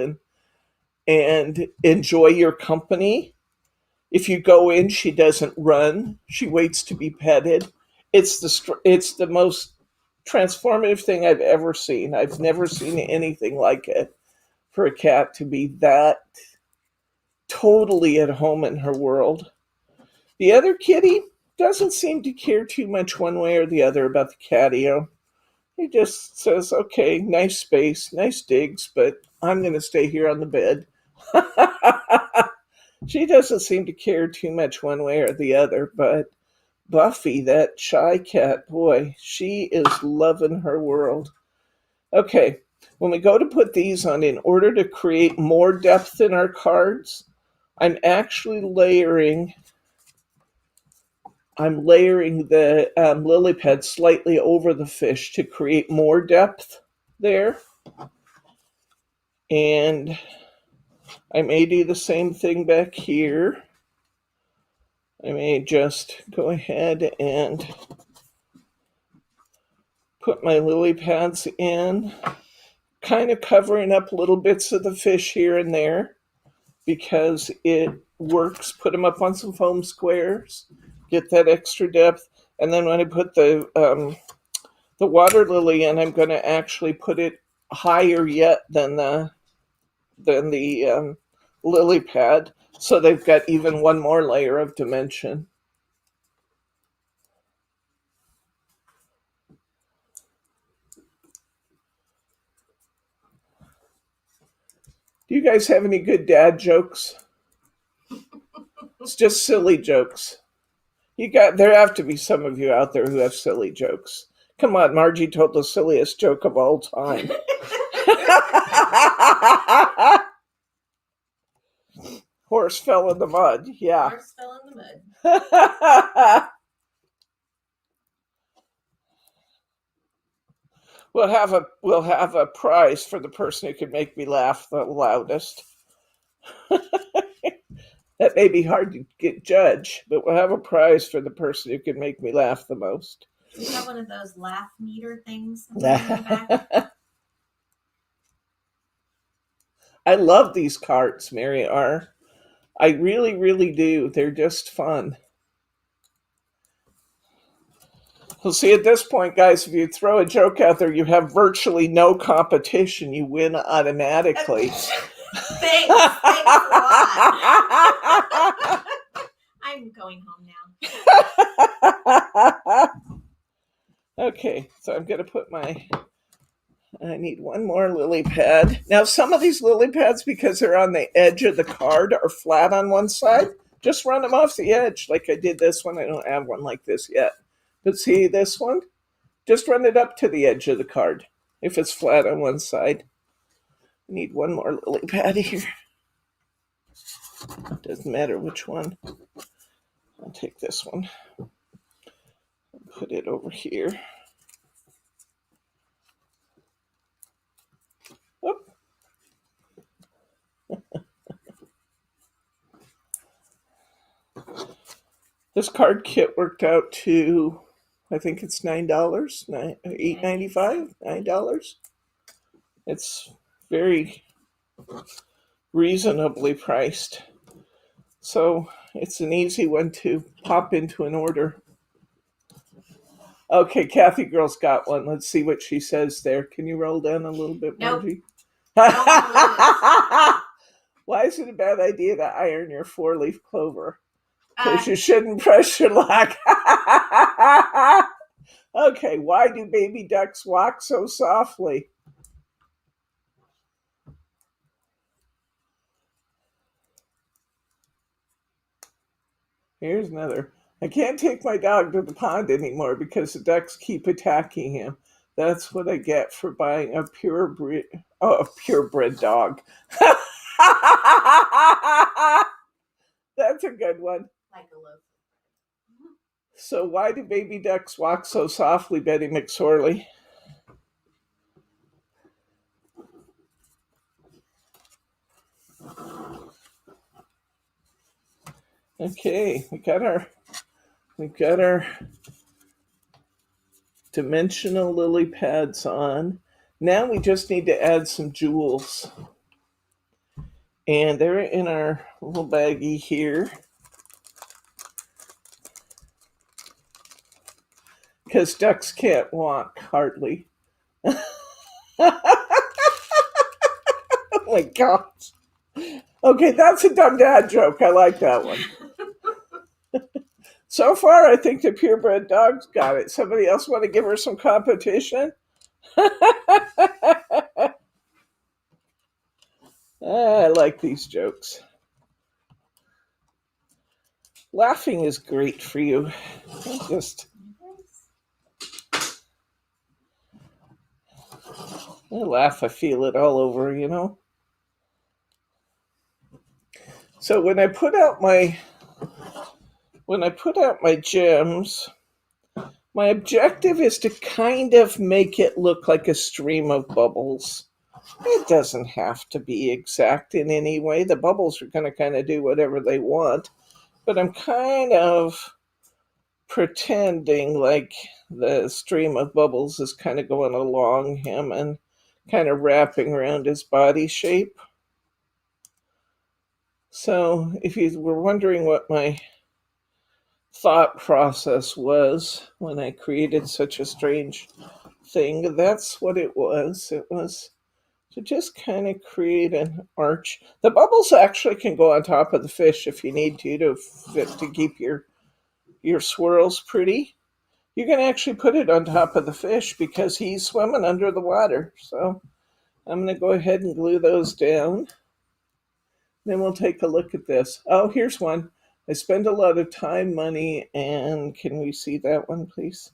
and enjoy your company. If you go in, she doesn't run. She waits to be petted. It's the most transformative thing I've ever seen. I've never seen anything like it for a cat to be that totally at home in her world. The other kitty doesn't seem to care too much one way or the other about the catio. He just says, okay, nice space, nice digs, but I'm going to stay here on the bed. She doesn't seem to care too much one way or the other, but Buffy, that shy cat, boy, she is loving her world. Okay, when we go to put these on, in order to create more depth in our cards, I'm actually layering the lily pad slightly over the fish to create more depth there. And I may do the same thing back here. I may just go ahead and put my lily pads in, kind of covering up little bits of the fish here and there because it works. Put them up on some foam squares, get that extra depth. And then when I put the water lily in, I'm going to actually put it higher yet than the lily pad, so they've got even one more layer of dimension. Do you guys have any good dad jokes? It's just silly jokes. There have to be some of you out there who have silly jokes. Come on, Margie told the silliest joke of all time. Horse fell in the mud. Yeah.
Horse fell in the mud.
We'll have a prize for the person who can make me laugh the loudest. That may be hard to judge, but we'll have a prize for the person who can make me laugh the most.
Do you have one of those laugh meter things?
I love these cards, Mary R. I really, really do. They're just fun. Well, see, at this point, guys, if you throw a joke out there, you have virtually no competition. You win automatically.
Thanks a lot. I'm going home now.
Okay, so I'm going to put I need one more lily pad. Now, some of these lily pads, because they're on the edge of the card, are flat on one side. Just run them off the edge, like I did this one. I don't have one like this yet. But see this one? Just run it up to the edge of the card if it's flat on one side. I need one more lily pad here. Doesn't matter which one. I'll take this one. Put it over here. Whoop. This card kit worked out to, I think it's $9, $8.95, $9. It's very reasonably priced. So it's an easy one to pop into an order. Okay, Kathy Girl's got one. Let's see what she says there. Can you roll down a little bit,
Nope.
Margie?
Don't
Why is it a bad idea to iron your 4-leaf clover?
Uh,
Because you shouldn't press your luck. Okay, why do baby ducks walk so softly? Here's another. I can't take my dog to the pond anymore because the ducks keep attacking him. That's what I get for buying a purebred dog. That's a good one.
like a loaf.
So why do baby ducks walk so softly, Betty McSorley? Okay, we got our dimensional lily pads on. Now we just need to add some jewels. And they're in our little baggie here. Because ducks can't walk, hardly. Oh my gosh. Okay, that's a dumb dad joke. I like that one. So far, I think the purebred dog's got it. Somebody else want to give her some competition? I like these jokes. Laughing is great for you. I laugh, I feel it all over, you know. So when I put out my gems, my objective is to kind of make it look like a stream of bubbles. It doesn't have to be exact in any way. The bubbles are going to kind of do whatever they want, but I'm kind of pretending like the stream of bubbles is kind of going along him and kind of wrapping around his body shape. So if you were wondering what my thought process was when I created such a strange thing, that's what it was. It was to just kind of create an arch. The bubbles actually can go on top of the fish if you need to keep your swirls pretty. You can actually put it on top of the fish because he's swimming under the water. So I'm going to go ahead and glue those down. Then we'll take a look at this. Oh, here's one. I spend a lot of time, money, and can we see that one, please?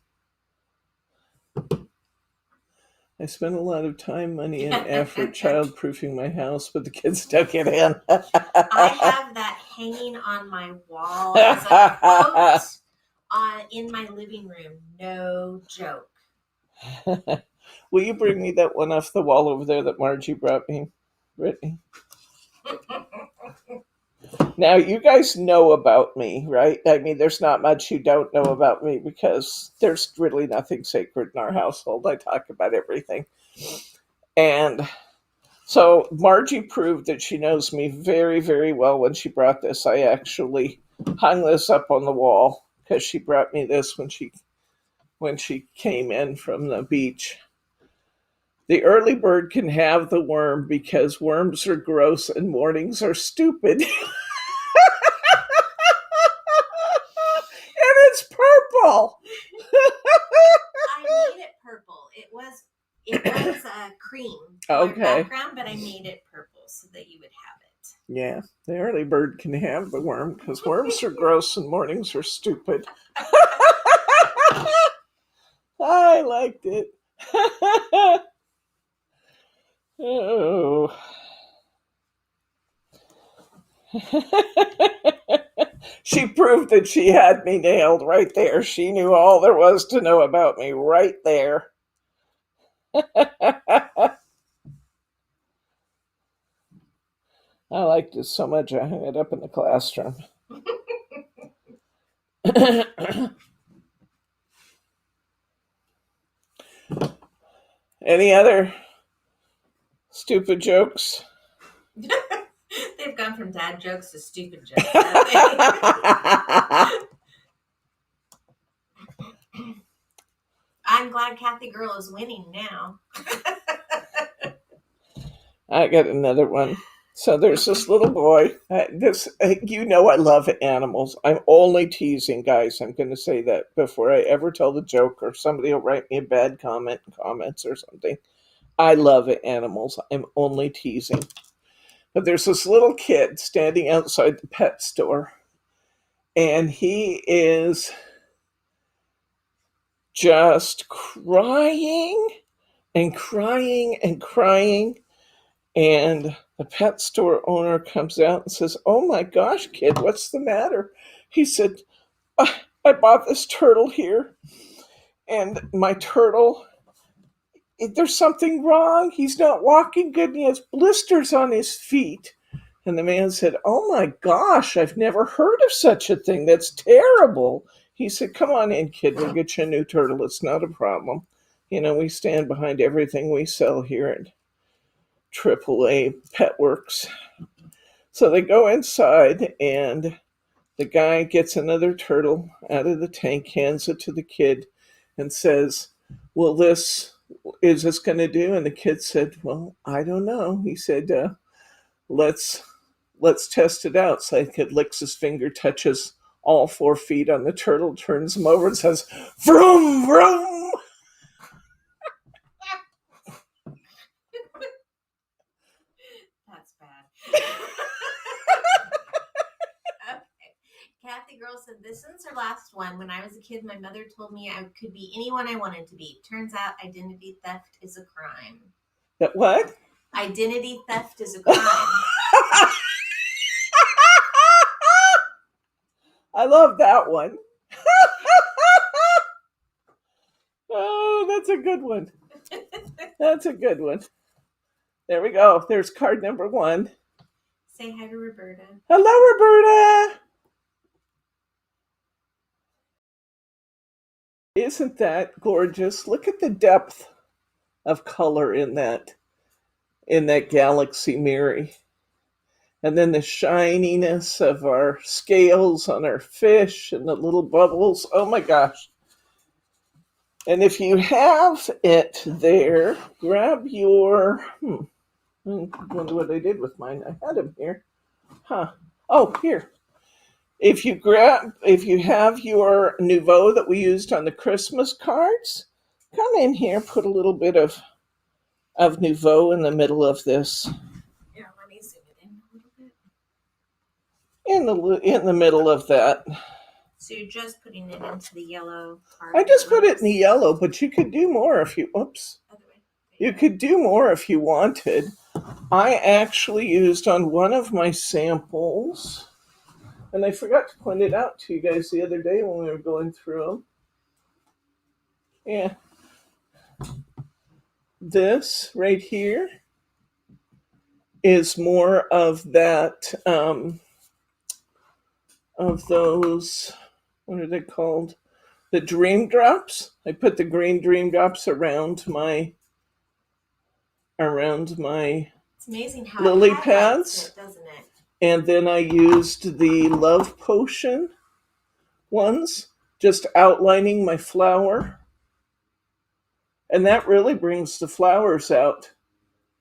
I spent a lot of time, money, and effort childproofing my house, but the kids took it in.
I have that hanging on my wall as a quote in my living room. No joke.
Will you bring me that one off the wall over there that Margie brought me, Brittany? Now, you guys know about me, right? I mean, there's not much you don't know about me because there's really nothing sacred in our household. I talk about everything. And so Margie proved that she knows me very, very well when she brought this. I actually hung this up on the wall because she brought me this when she came in from the beach. The early bird can have the worm because worms are gross and mornings are stupid. And it's purple.
I made it purple. It was cream background, but I made it purple so that you would have it.
Yeah, the early bird can have the worm because worms are gross and mornings are stupid. I liked it. Oh. She proved that she had me nailed right there. She knew all there was to know about me right there. I liked it so much I hung it up in the classroom. Any other stupid jokes?
They've gone from dad jokes to stupid jokes. I'm glad Kathy Girl is winning now.
I got another one. So there's this little boy. I love animals. I'm only teasing, guys. I'm going to say that before I ever tell the joke, or somebody will write me a bad comment in comments or something. I love animals. I'm only teasing. But there's this little kid standing outside the pet store, and he is just crying and crying and crying. And the pet store owner comes out and says, "Oh my gosh, kid, what's the matter?" He said, "I bought this turtle here, and my turtle, there's something wrong. He's not walking good, and he has blisters on his feet." And the man said, "Oh my gosh, I've never heard of such a thing. That's terrible." He said, "Come on in, kid. We'll get you a new turtle. It's not a problem. We stand behind everything we sell here at AAA Petworks." So they go inside, and the guy gets another turtle out of the tank, hands it to the kid, and says, is this going to do?" And the kid said, "Well, I don't know." He said, let's test it out. So the kid licks his finger, touches all 4 feet on the turtle, turns him over and says, "Vroom, vroom."
That's bad. Okay. Kathy Girl said, "This one's her last one. When I was a kid, my mother told me I could be anyone I wanted to be. Turns out identity theft is a crime."
That what?
Identity theft is a crime.
I love that one. Oh, that's a good one. That's a good one. There we go. There's card number 1.
Say hi to Roberta.
Hello, Roberta. Isn't that gorgeous? Look at the depth of color in that Galaxy Miri. And then the shininess of our scales on our fish and the little bubbles. Oh my gosh. And if you have it there, grab your, I wonder what I did with mine. I had them here. Oh, here. If you have your Nouveau that we used on the Christmas cards, come in here, put a little bit of Nouveau in the middle of this.
Yeah, let me zoom it in a little bit.
In the middle of that.
So you're just putting it into the yellow part.
I just put it in the yellow, but you could do more if you,
Other way.
you could do more if you wanted. I actually used on one of my samples, and I forgot to point it out to you guys the other day when we were going through them. Yeah. This right here is more of that, of those, what are they called? The dream drops. I put the green dream drops around my
It's amazing how
lily
it highlights
pads.
it, doesn't it?
And then I used the Love Potion ones, just outlining my flower. And that really brings the flowers out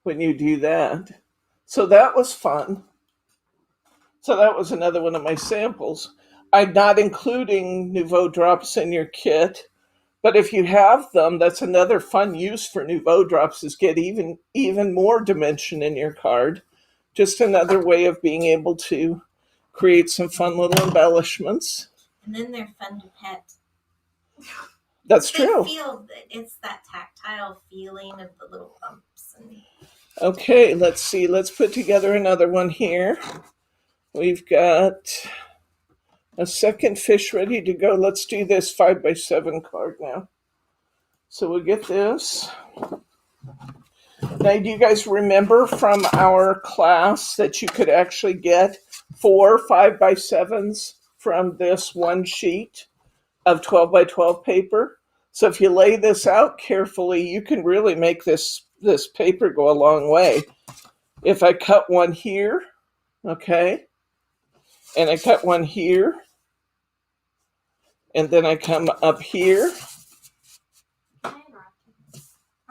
when you do that. So that was fun. So that was another one of my samples. I'm not including Nouveau drops in your kit, but if you have them, that's another fun use for Nouveau drops, is get even more dimension in your card. Just another way of being able to create some fun little embellishments.
And then they're fun to pet.
That's true.
It's that tactile feeling of the little bumps.
Okay, let's see. Let's put together another one here. We've got a second fish ready to go. Let's do this 5x7 card now. So we'll get this. Now, do you guys remember from our class that you could actually get 4 5x7s from this one sheet of 12x12 paper? So if you lay this out carefully, you can really make this paper go a long way. If I cut one here, okay, and I cut one here, and then I come up here,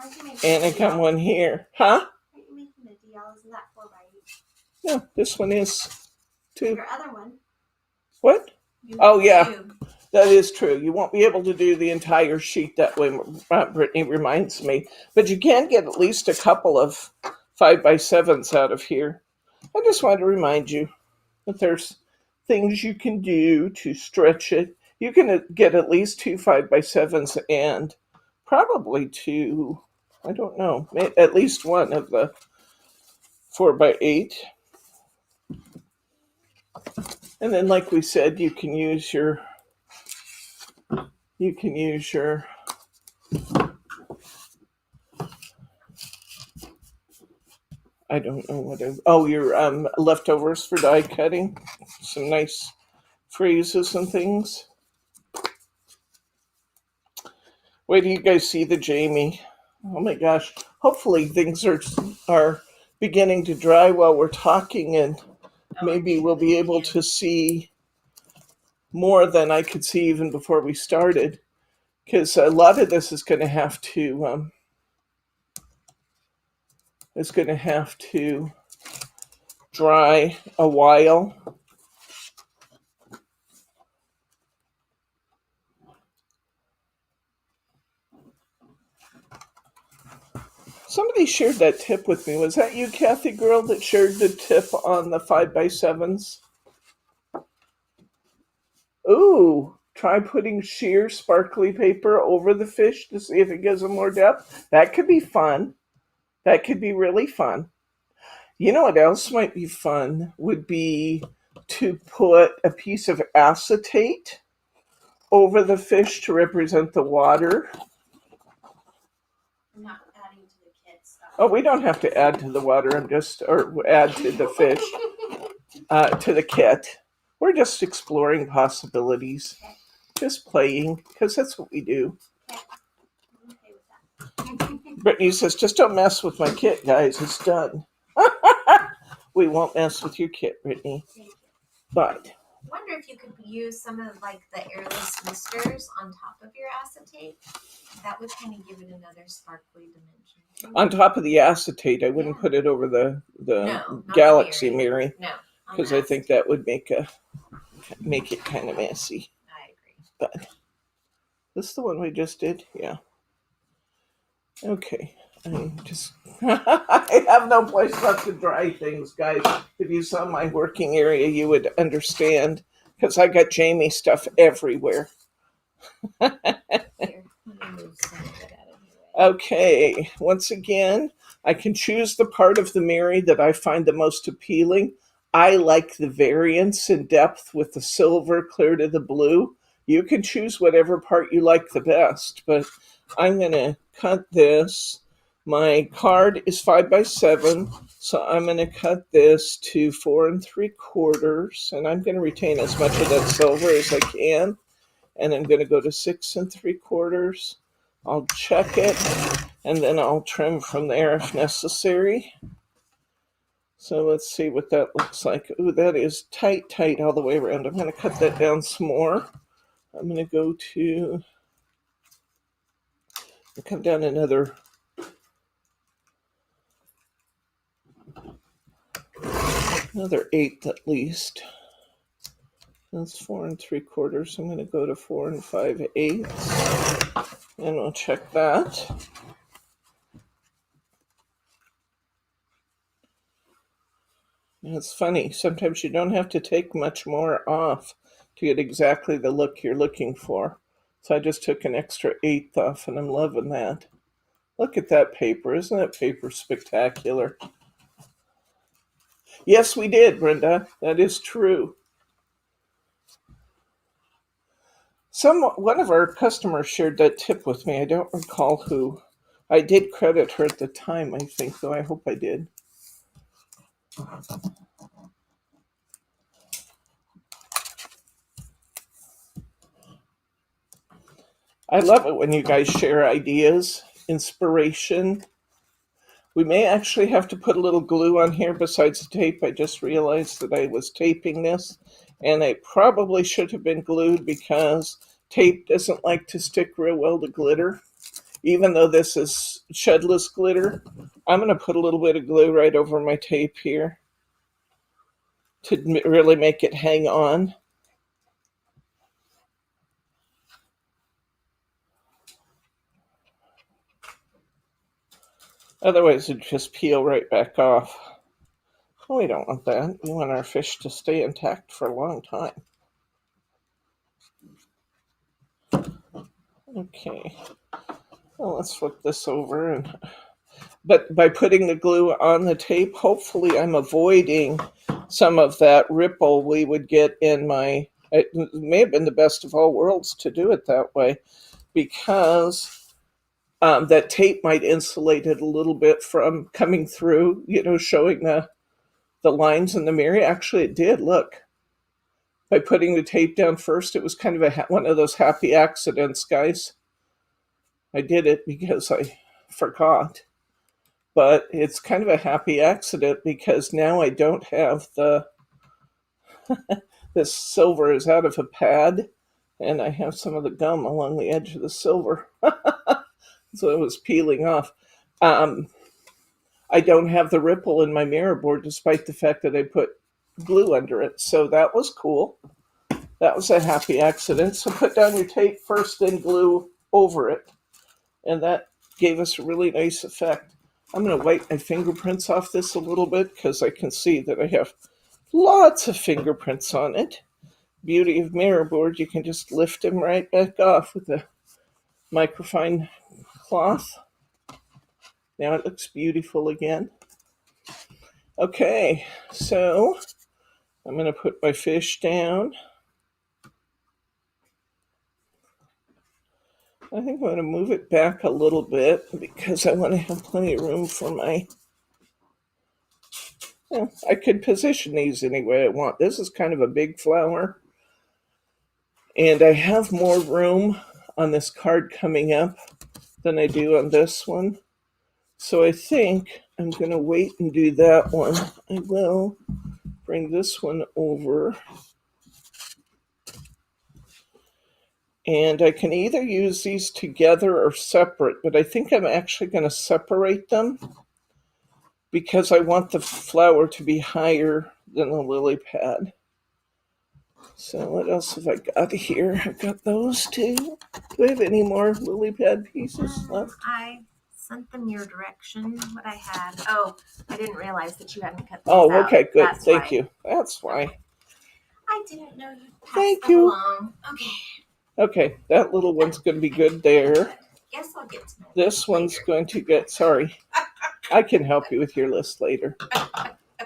Aren't you making
And
a
I got
DL?
one here. Huh?
Aren't you making a DL? Isn't that 4x8?
No, this one is too.
Your other one.
What?
You
Oh,
have
yeah.
two.
That is true. You won't be able to do the entire sheet that way, Brittany reminds me. But you can get at least a couple of 5x7s out of here. I just wanted to remind you that there's things you can do to stretch it. You can get at least two 5x7s and probably two, I don't know, at least one of the 4x8. And then, like we said, you can use your I don't know what your leftovers for die cutting. Some nice phrases and things. Wait till you guys see the Jamie. Oh my gosh. Hopefully things are beginning to dry while we're talking, and maybe we'll be able to see more than I could see even before we started. Because a lot of this is going to have to dry a while. Somebody shared that tip with me. Was that you, Kathy girl, that shared the tip on the 5x7s? Ooh, try putting sheer sparkly paper over the fish to see if it gives them more depth. That could be fun. That could be really fun. You know what else might be fun would be to put a piece of acetate over the fish to represent the water.
I'm not adding to the kids' stuff.
Oh, we don't have to add to the water. Or add to the fish, to the kit. We're just exploring possibilities, just playing, because that's what we do.
I'm okay with that.
Brittany says, just don't mess with my kit, guys. It's done. We won't mess with your kit, Brittany.
Thank you.
But
I wonder if you could use some of like the airless misters on top of your acetate. That would kind of give it another sparkly dimension.
on top of the acetate, I wouldn't
Yeah.
put it over the
No, not the
Galaxy
Mary.
Mary,
No, on
because
the
I think that would make it kind of messy.
I agree.
But this is the one we just did, yeah. Okay, I have no place left to dry things, guys. If you saw my working area, you would understand, because I got Jamie stuff everywhere.
Here, let me move some of it out of your way.
Okay, once again, I can choose the part of the Mary that I find the most appealing. I like the variance in depth with the silver clear to the blue. You can choose whatever part you like the best, but I'm going to cut this. My card is 5x7, so I'm going to cut this to 4 3/4, and I'm going to retain as much of that silver as I can. And I'm going to go to 6 3/4. I'll check it, and then I'll trim from there if necessary. So let's see what that looks like. Ooh, that is tight all the way around. I'm going to cut that down some more. I'm going to go to, come down another eighth at least. That's 4 3/4. I'm going to go to 4 5/8, and we'll check that. It's funny. Sometimes you don't have to take much more off to get exactly the look you're looking for. So I just took an extra eighth off, and I'm loving that. Look at that paper. Isn't that paper spectacular? Yes, we did, Brenda. That is true. One of our customers shared that tip with me. I don't recall who. I did credit her at the time, I think, though. I hope I did. I love it when you guys share ideas, inspiration. We may actually have to put a little glue on here besides the tape. I just realized that I was taping this, and it probably should have been glued because tape doesn't like to stick real well to glitter. even though this is shedless glitter, I'm going to put a little bit of glue right over my tape here to really make it hang on. Otherwise, it'd just peel right back off. Oh, we don't want that. We want our fish to stay intact for a long time. Okay. Well, let's flip this over. But by putting the glue on the tape, hopefully I'm avoiding some of that ripple we would get in my... It may have been the best of all worlds to do it that way, because that tape might insulate it a little bit from coming through, showing the lines in the mirror. Actually, it did. Look, by putting the tape down first, it was kind of one of those happy accidents, guys. I did it because I forgot. But it's kind of a happy accident because now I don't have this silver is out of a pad, and I have some of the gum along the edge of the silver. So it was peeling off. I don't have the ripple in my mirror board, despite the fact that I put glue under it. So that was cool. That was a happy accident. So put down your tape first, then glue over it. And that gave us a really nice effect. I'm going to wipe my fingerprints off this a little bit because I can see that I have lots of fingerprints on it. Beauty of mirror board, you can just lift them right back off with a microfine cloth. Now it looks beautiful again. Okay, so I'm going to put my fish down. I think I'm going to move it back a little bit because I want to have plenty of room for my... Well, I could position these any way I want. This is kind of a big flower. And I have more room on this card coming up than I do on this one. So I think I'm going to wait and do that one. I will bring this one over. And I can either use these together or separate, but I think I'm actually going to separate them because I want the flower to be higher than the lily pad. So what else have I got here? I've got those two. Do I have any more lily pad pieces left?
I sent them your direction, what I had. Oh, I didn't realize that you hadn't cut these
Oh,
out.
okay, good.
That's
Thank
why.
you. That's why.
I didn't know you passed
Thank
them
you.
along. Okay.
Okay, that little one's going to be good there.
Guess I'll get to know
This
them
one's
later.
going to get... Sorry. I can help you with your list later.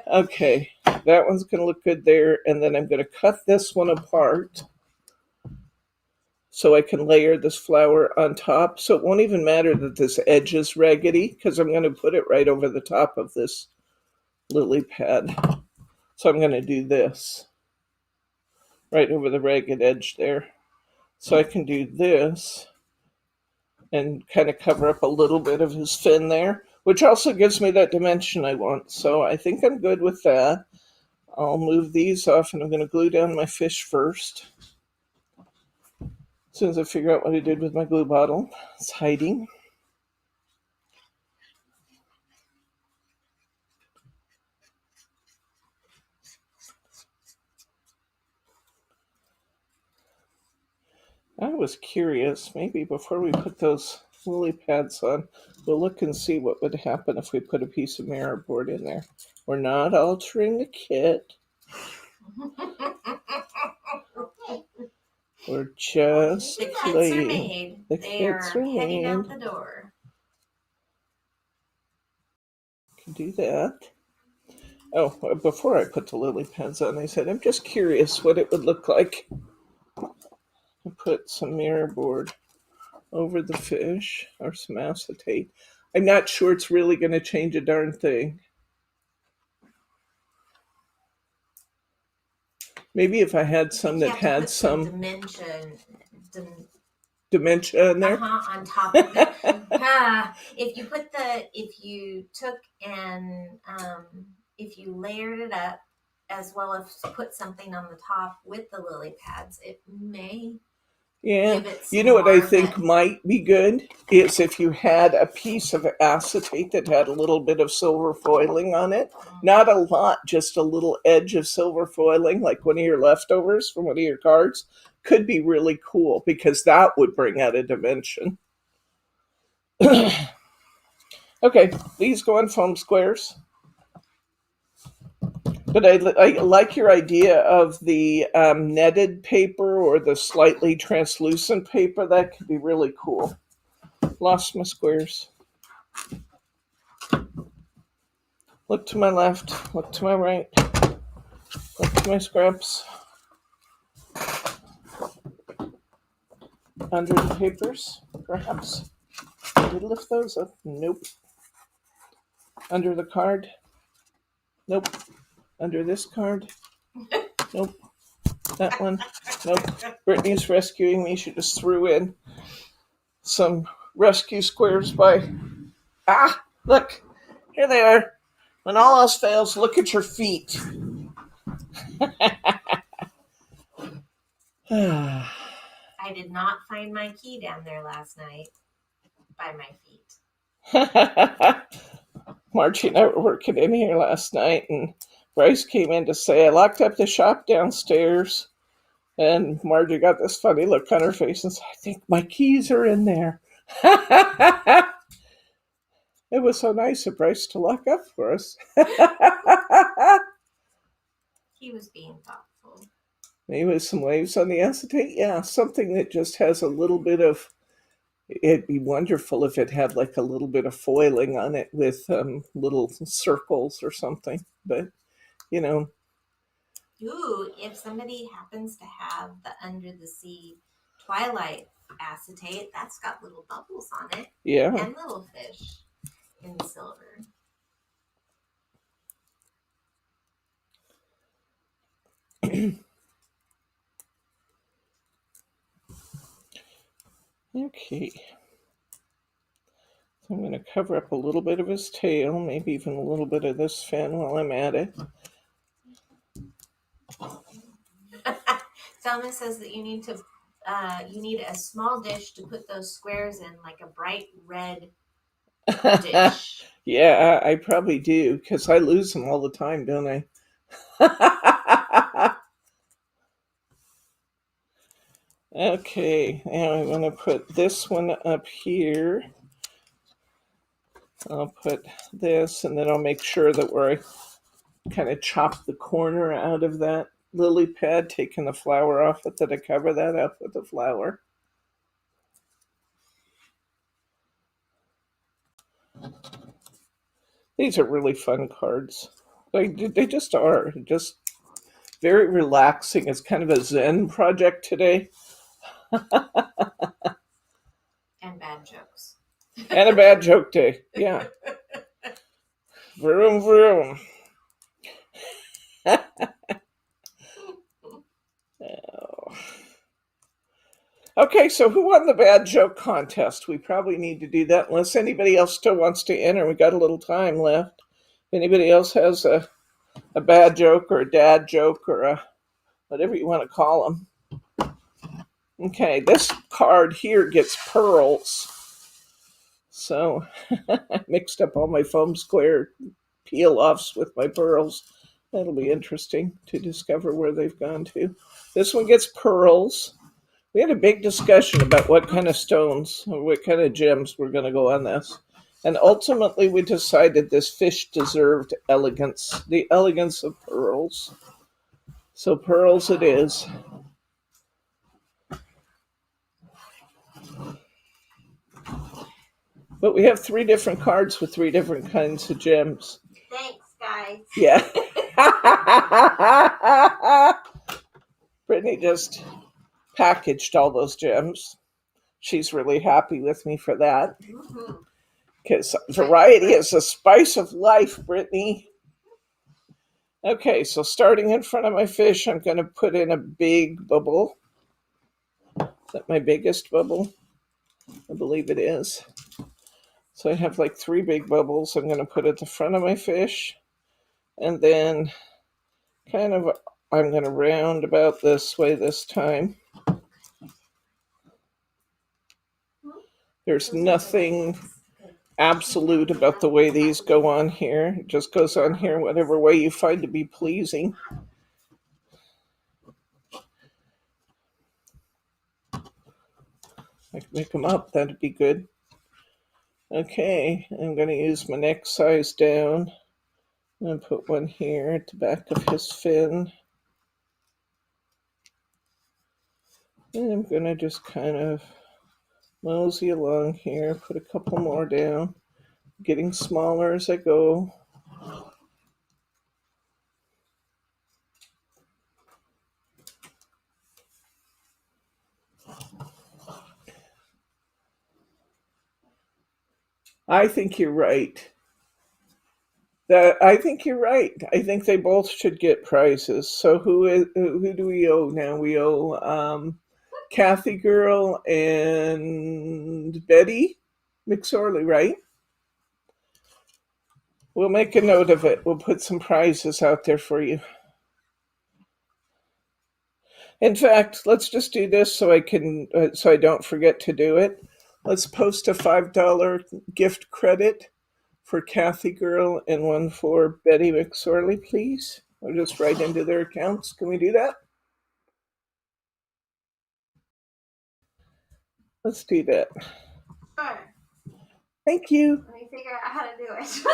Okay, that one's going to look good there. And then I'm going to cut this one apart so I can layer this flower on top. So it won't even matter that this edge is raggedy because I'm going to put it right over the top of this lily pad. So I'm going to do this right over the ragged edge there. So I can do this and kind of cover up a little bit of his fin there, which also gives me that dimension I want. So I think I'm good with that. I'll move these off and I'm going to glue down my fish first. As soon as I figure out what I did with my glue bottle, it's hiding. I was curious, maybe before we put those lily pads on, we'll look and see what would happen if we put a piece of mirror board in there. We're not altering the kit. We're just
The kits
playing.
are made.
The
They
kits
are
are
heading out
made.
the door.
Can do that. Oh, before I put the lily pads on, I said, I'm just curious what it would look like. I put some mirror board over the fish or some acetate. I'm not sure it's really going to change a darn thing. Maybe if I had some that had some dementia in there.
On top of it. If you took and if you layered it up as well as put something on the top with the lily pads, it may
Yeah.
give it
You
some
know what I
more,
think
but
might be good is if you had a piece of acetate that had a little bit of silver foiling on it. Not a lot, just a little edge of silver foiling, like one of your leftovers from one of your cards, could be really cool because that would bring out a dimension. Okay, these go on foam squares. But I like your idea of the netted paper or the slightly translucent paper. That could be really cool. Lost my squares. Look to my left, look to my right, look to my scraps. Under the papers, perhaps. Did I lift those up? Nope. Under the card? Nope. Under this card? Nope. That one? Nope. Brittany's rescuing me. She just threw in some rescue squares by. Ah! Look! Here they are. When all else fails, look at your feet.
I did not find my key down there last night by my feet.
Margie and I were working in here last night, and Bryce came in to say, I locked up the shop downstairs. And Margie got this funny look on her face and said, I think my keys are in there. It was so nice of Bryce to lock up for us.
He was being thoughtful.
Maybe some waves on the acetate. Yeah, something that just has a little bit of. It'd be wonderful if it had like a little bit of foiling on it with little circles or something. But, you know.
Ooh, if somebody happens to have the Under the Sea Twilight acetate, that's got little bubbles on it.
Yeah.
And little fish in the silver.
Okay. So I'm going to cover up a little bit of his tail, maybe even a little bit of this fin while I'm at it.
Selma says that you need a small dish to put those squares in, like a bright red dish.
Yeah, I probably do, because I lose them all the time, don't I? Okay, now I'm going to put this one up here. I'll put this, and then I'll make sure that where I kind of chop the corner out of that lily pad, taking the flower off it, that I cover that up with the flower. These are really fun cards. They just are. Just very relaxing. It's kind of a Zen project today.
And bad jokes.
And a bad joke day. Yeah. Vroom, vroom. Oh. Okay, so who won the bad joke contest? We probably need to do that unless anybody else still wants to enter. We got a little time left. If anybody else has a bad joke or a dad joke or a whatever you want to call them. Okay, this card here gets pearls. So I mixed up all my foam square peel-offs with my pearls. That'll be interesting to discover where they've gone to. This one gets pearls. We had a big discussion about what kind of stones or what kind of gems were going to go on this. And ultimately we decided this fish deserved elegance, the elegance of pearls. So pearls it is. But we have 3 different cards with 3 different kinds of gems.
Thanks, guys.
Yeah. Brittany just packaged all those gems. She's really happy with me for that. Because variety is the spice of life, Brittany. Okay, so starting in front of my fish, I'm going to put in a big bubble. Is that my biggest bubble? I believe it is. So I have like 3 big bubbles I'm going to put at the front of my fish. And then kind of I'm going to round about this way this time. There's
Those are
nothing
good.
absolute about the way these go on here. It just goes on here whatever way you find to be pleasing. I can make them up, that'd be good. Okay, I'm going to use my neck size down. I'm going to put one here at the back of his fin. And I'm going to just kind of mosey along here, put a couple more down, getting smaller as I go. I think you're right. I think you're right. I think they both should get prizes. So who do we owe now? We owe Kathy Girl and Betty McSorley, right? We'll make a note of it. We'll put some prizes out there for you. In fact, let's just do this so I don't forget to do it. Let's post a $5 gift credit for Kathy Girl and one for Betty McSorley, please. I'll just write into their accounts. Can we do that? Let's do that.
Sure.
Thank you.
Let me figure out how to do it.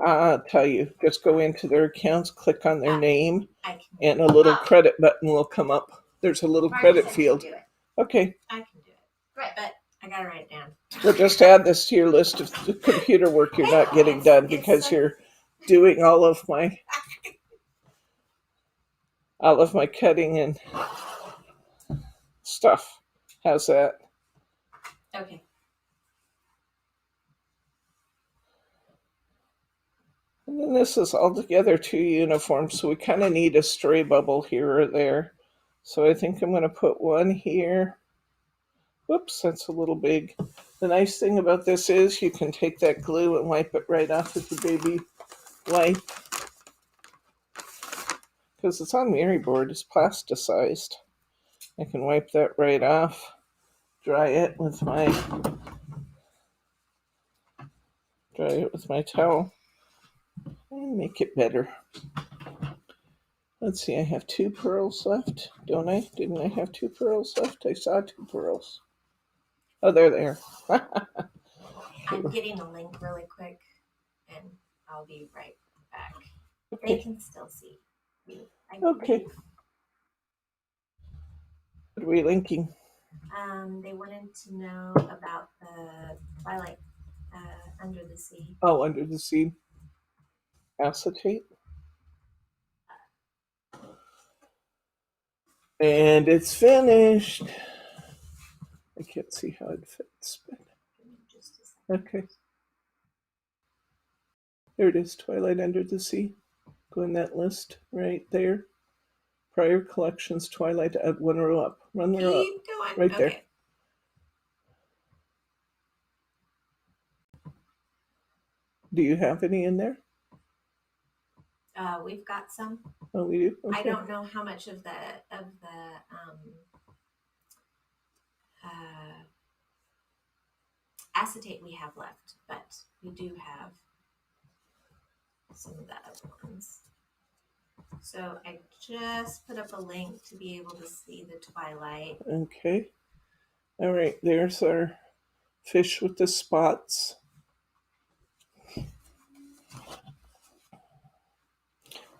I'll tell you. Just go into their accounts, click on their name,
I can.
and a little credit button will come up. There's a little
Marty
credit
said
field.
she'd do it.
Okay.
I can do it. Right, but I gotta write it down.
We'll just add this to your list of the computer work you're not getting done because you're doing all of my cutting and stuff. How's that?
Okay.
And then this is altogether too uniform, so we kind of need a stray bubble here or there. So I think I'm going to put one here. Whoops, that's a little big. The nice thing about this is you can take that glue and wipe it right off with the baby wipe. Because it's on Mary board, it's plasticized. I can wipe that right off, dry it with my towel, and make it better. Let's see, I have 2 pearls left, don't I? Didn't I have 2 pearls left? I saw 2 pearls. Oh, they're there.
I'm getting a link really quick, and I'll be right back. They
Okay.
can still see me.
Okay. What are we linking?
They wanted to know about the Twilight Under the Sea.
Oh, Under the Sea acetate. And it's finished. I can't see how it fits, but
Just a second.
okay. There it is, Twilight Under the Sea. Go in that list right there. Prior collections, Twilight, add 1 row up. 1 row up.
Keep going.
Right there.
Okay.
Do you have any in there?
We've got some.
Oh, we do? Okay.
I don't know how much of the acetate we have left, but we do have some of the other ones. So I just put up a link to be able to see the Twilight.
Okay. All right, there's our fish with the spots.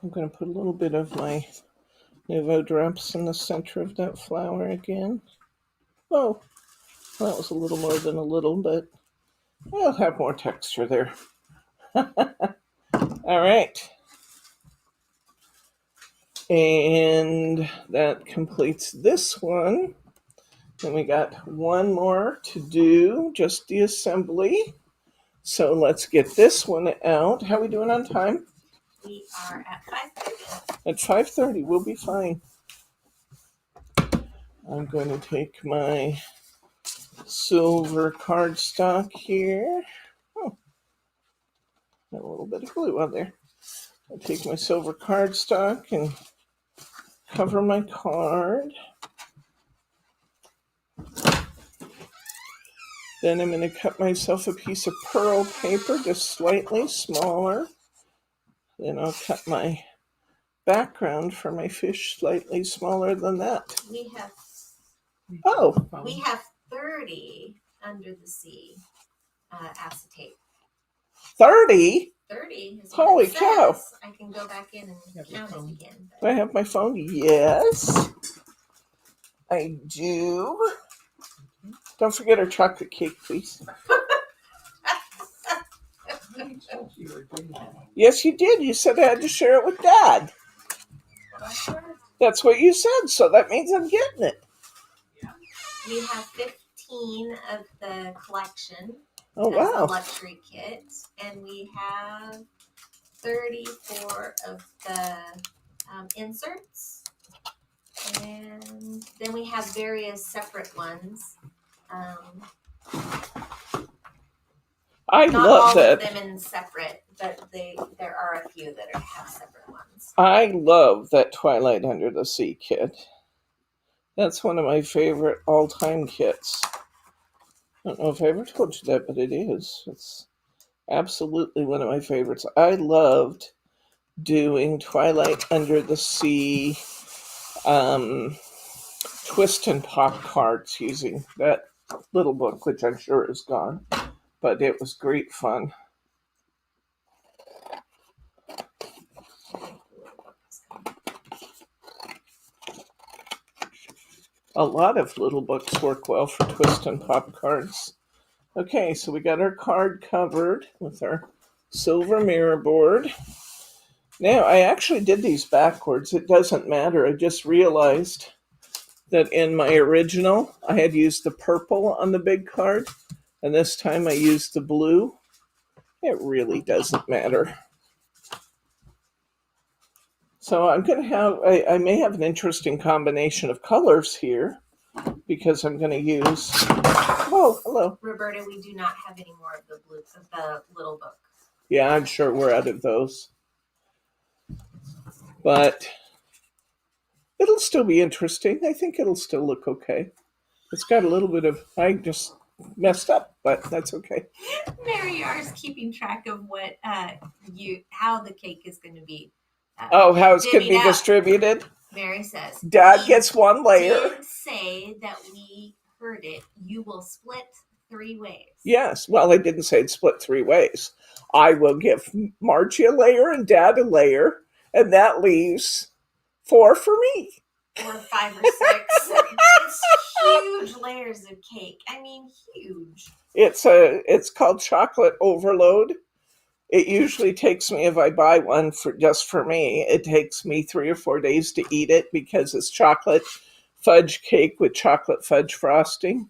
I'm going to put a little bit of my Nuvo drops in the center of that flower again. Oh, that was a little more than a little, but I'll have more texture there. All right. And that completes this one. Then we got one more to do, just the assembly. So let's get this one out. How are we doing on time?
We are at 5:30.
At 5:30, we'll be fine. I'm going to take my silver cardstock here. Oh, got a little bit of glue on there. I'll take my silver cardstock and cover my card. Then I'm going to cut myself a piece of pearl paper just slightly smaller. Then I'll cut my background for my fish slightly smaller than that.
We have
Oh.
we have 30 under the sea acetate.
30?
30 is
Holy
what it
cow.
says. I can go back in and
You have your
count
phone?
it again.
Do I have my phone? Yes, I do. Don't forget our chocolate cake, please.
I told you were doing that.
Yes, you did. You said I had to share it with Dad. That's what you said, so that means I'm getting it.
We have 15 of the collection
Oh,
as a
wow.
luxury kit, and we have 34 of the inserts, and then we have various separate ones.
I
Not
love
all
that.
of them in separate, but there are a few that have separate ones.
I love that Twilight Under the Sea kit. That's one of my favorite all-time kits. I don't know if I ever told you that, but it is. It's absolutely one of my favorites. I loved doing Twilight Under the Sea twist and pop cards using that little book, which I'm sure is gone, but it was great fun. A lot of little books work well for twist and pop cards. Okay, so we got our card covered with our silver mirror board. Now, I actually did these backwards. It doesn't matter. I just realized that in my original, I had used the purple on the big card, and this time I used the blue. It really doesn't matter. So I'm going to have, I may have an interesting combination of colors here because I'm going to use, oh, hello.
Roberta, we do not have any more of the blue of the little book.
Yeah, I'm sure we're out of those. But it'll still be interesting. I think it'll still look okay. It's got a little bit of, I just messed up, but that's okay.
Mary R's keeping track of what how the cake is going to be.
Oh, how it's going to
divvied
be
up.
distributed?
Mary says,
Dad
"We
gets one layer.
did say that we heard it. You will split 3 ways."
Yes. Well, I didn't say it's split 3 ways. I will give Margie a layer and Dad a layer, and that leaves 4 for me.
Or 5 or 6. It's huge layers of cake. I mean, huge.
It's called chocolate overload. It usually takes me, if I buy one just for me, it takes me 3 or 4 days to eat it because it's chocolate fudge cake with chocolate fudge frosting.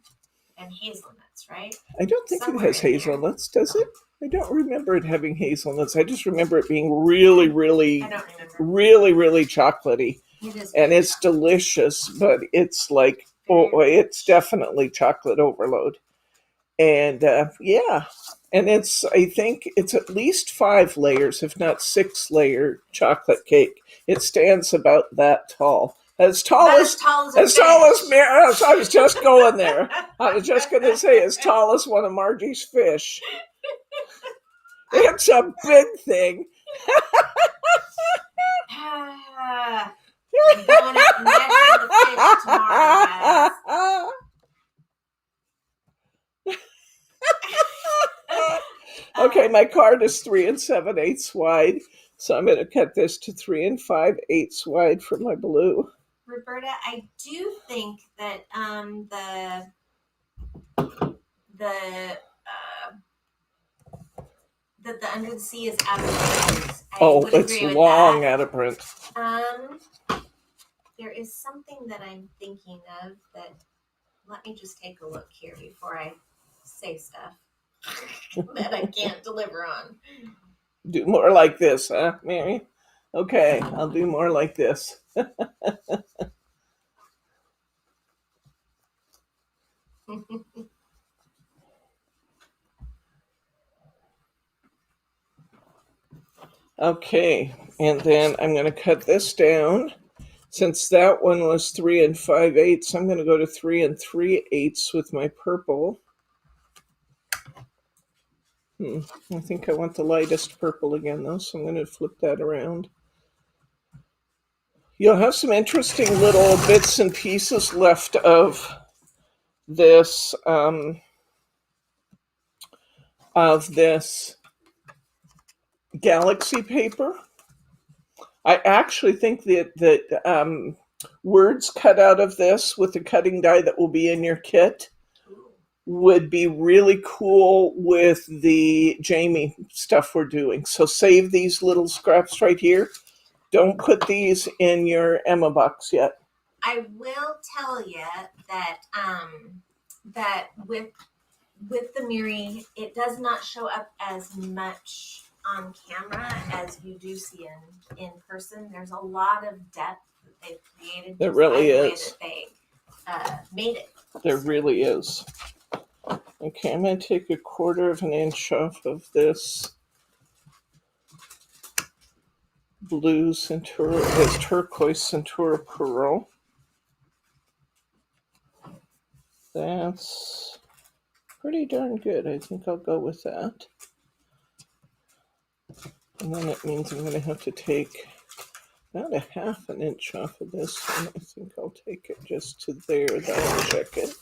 And hazelnuts, right?
I don't think
Somewhere
it has
in here.
hazelnuts, does it? I don't remember it having hazelnuts. I just remember it being really, really,
I don't remember.
really, really chocolatey.
It is
And
very
it's delicious, but it's like, oh, it's definitely chocolate overload. And yeah, and it's, I think it's at least 5 layers, if not 6 layer chocolate cake. It stands about that tall. As tall
About
as
a
as tall
fish.
as Mary. I was just going there. I was just going to say as tall as one of Margie's fish. It's a big thing.
I'm going out and measuring the fish tomorrow, guys.
Okay, my card is 3 7/8 wide, so I'm going to cut this to 3 5/8 wide for my blue.
Roberta, I do think that that the Under the Sea is out of print. I would
It's
agree with
long
that.
out of print.
There is something that I'm thinking of that. Let me just take a look here before I say stuff that I can't deliver on.
Do more like this, huh, Mary? Okay, I'll do more like this. Okay, and then I'm going to cut this down. Since that one was 3 5/8, I'm going to go to 3 3/8 with my purple. I think I want the lightest purple again, though, so I'm going to flip that around. You'll have some interesting little bits and pieces left of this Galaxy paper. I actually think that words cut out of this with the cutting die that will be in your kit would be really cool with the Jamie stuff we're doing. So save these little scraps right here. Don't put these in your Emma box yet.
I will tell you that that with the Miri, it does not show up as much on camera as you do see in person. There's a lot of depth that they've created.
There really
by the way
is.
that they made it.
There really is. Okay, I'm going to take 1/4 inch off of this blue Centura, this turquoise Centura Pearl. That's pretty darn good. I think I'll go with that. And then it means I'm going to have to take about 1/2 inch off of this one. I think I'll take it just to there. That'll check it.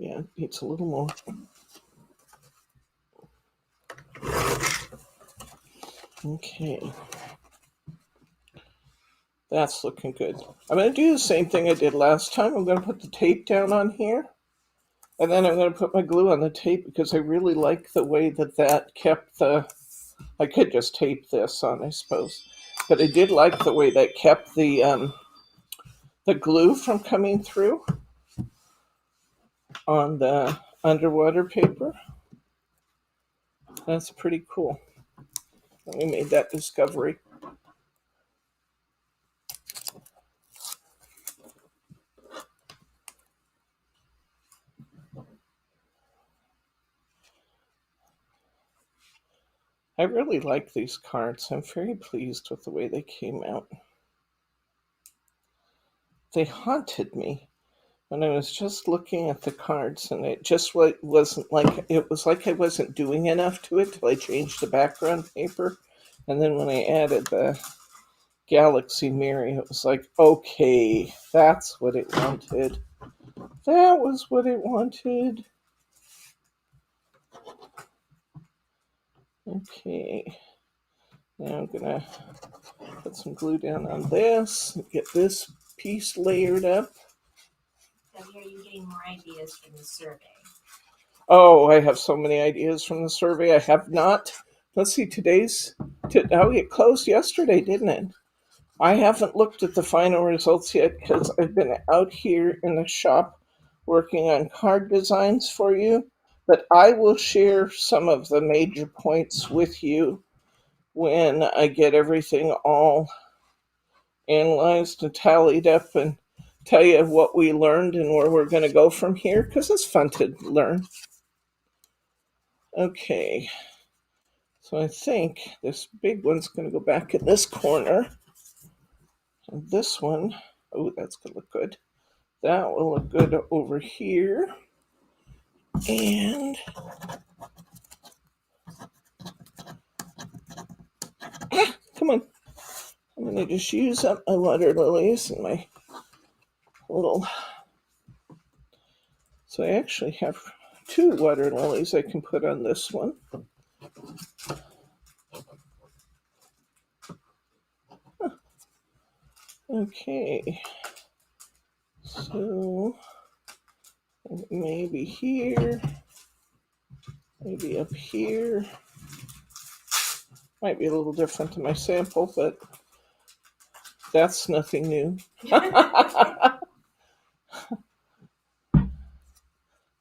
Yeah, it needs a little more. Okay. That's looking good. I'm going to do the same thing I did last time. I'm going to put the tape down on here. And then I'm going to put my glue on the tape because I really like the way that kept the... I could just tape this on, I suppose. But I did like the way that kept the glue from coming through on the underwater paper. That's pretty cool. We made that discovery. I really like these cards. I'm very pleased with the way they came out. They haunted me when I was just looking at the cards, and it just wasn't like, it was like I wasn't doing enough to it till I changed the background paper. And then when I added the Galaxy Miri, it was like, okay, that's what it wanted. That was what it wanted. Okay. Now I'm gonna put some glue down on this and get this piece layered up.
Debbie, are you getting more ideas from the survey?
Oh, I have so many ideas from the survey. I have not. Let's see, it closed yesterday, didn't it? I haven't looked at the final results yet because I've been out here in the shop working on card designs for you. But I will share some of the major points with you when I get everything all analyzed and tallied up and tell you what we learned and where we're going to go from here because it's fun to learn. Okay, so I think this big one's going to go back in this corner. And this one, oh, that's going to look good. That will look good over here. And come on. I'm going to just use up my water lilies and my little... So I actually have 2 water lilies I can put on this one. Okay. So maybe here, maybe up here. Might be a little different to my sample, but that's nothing new. I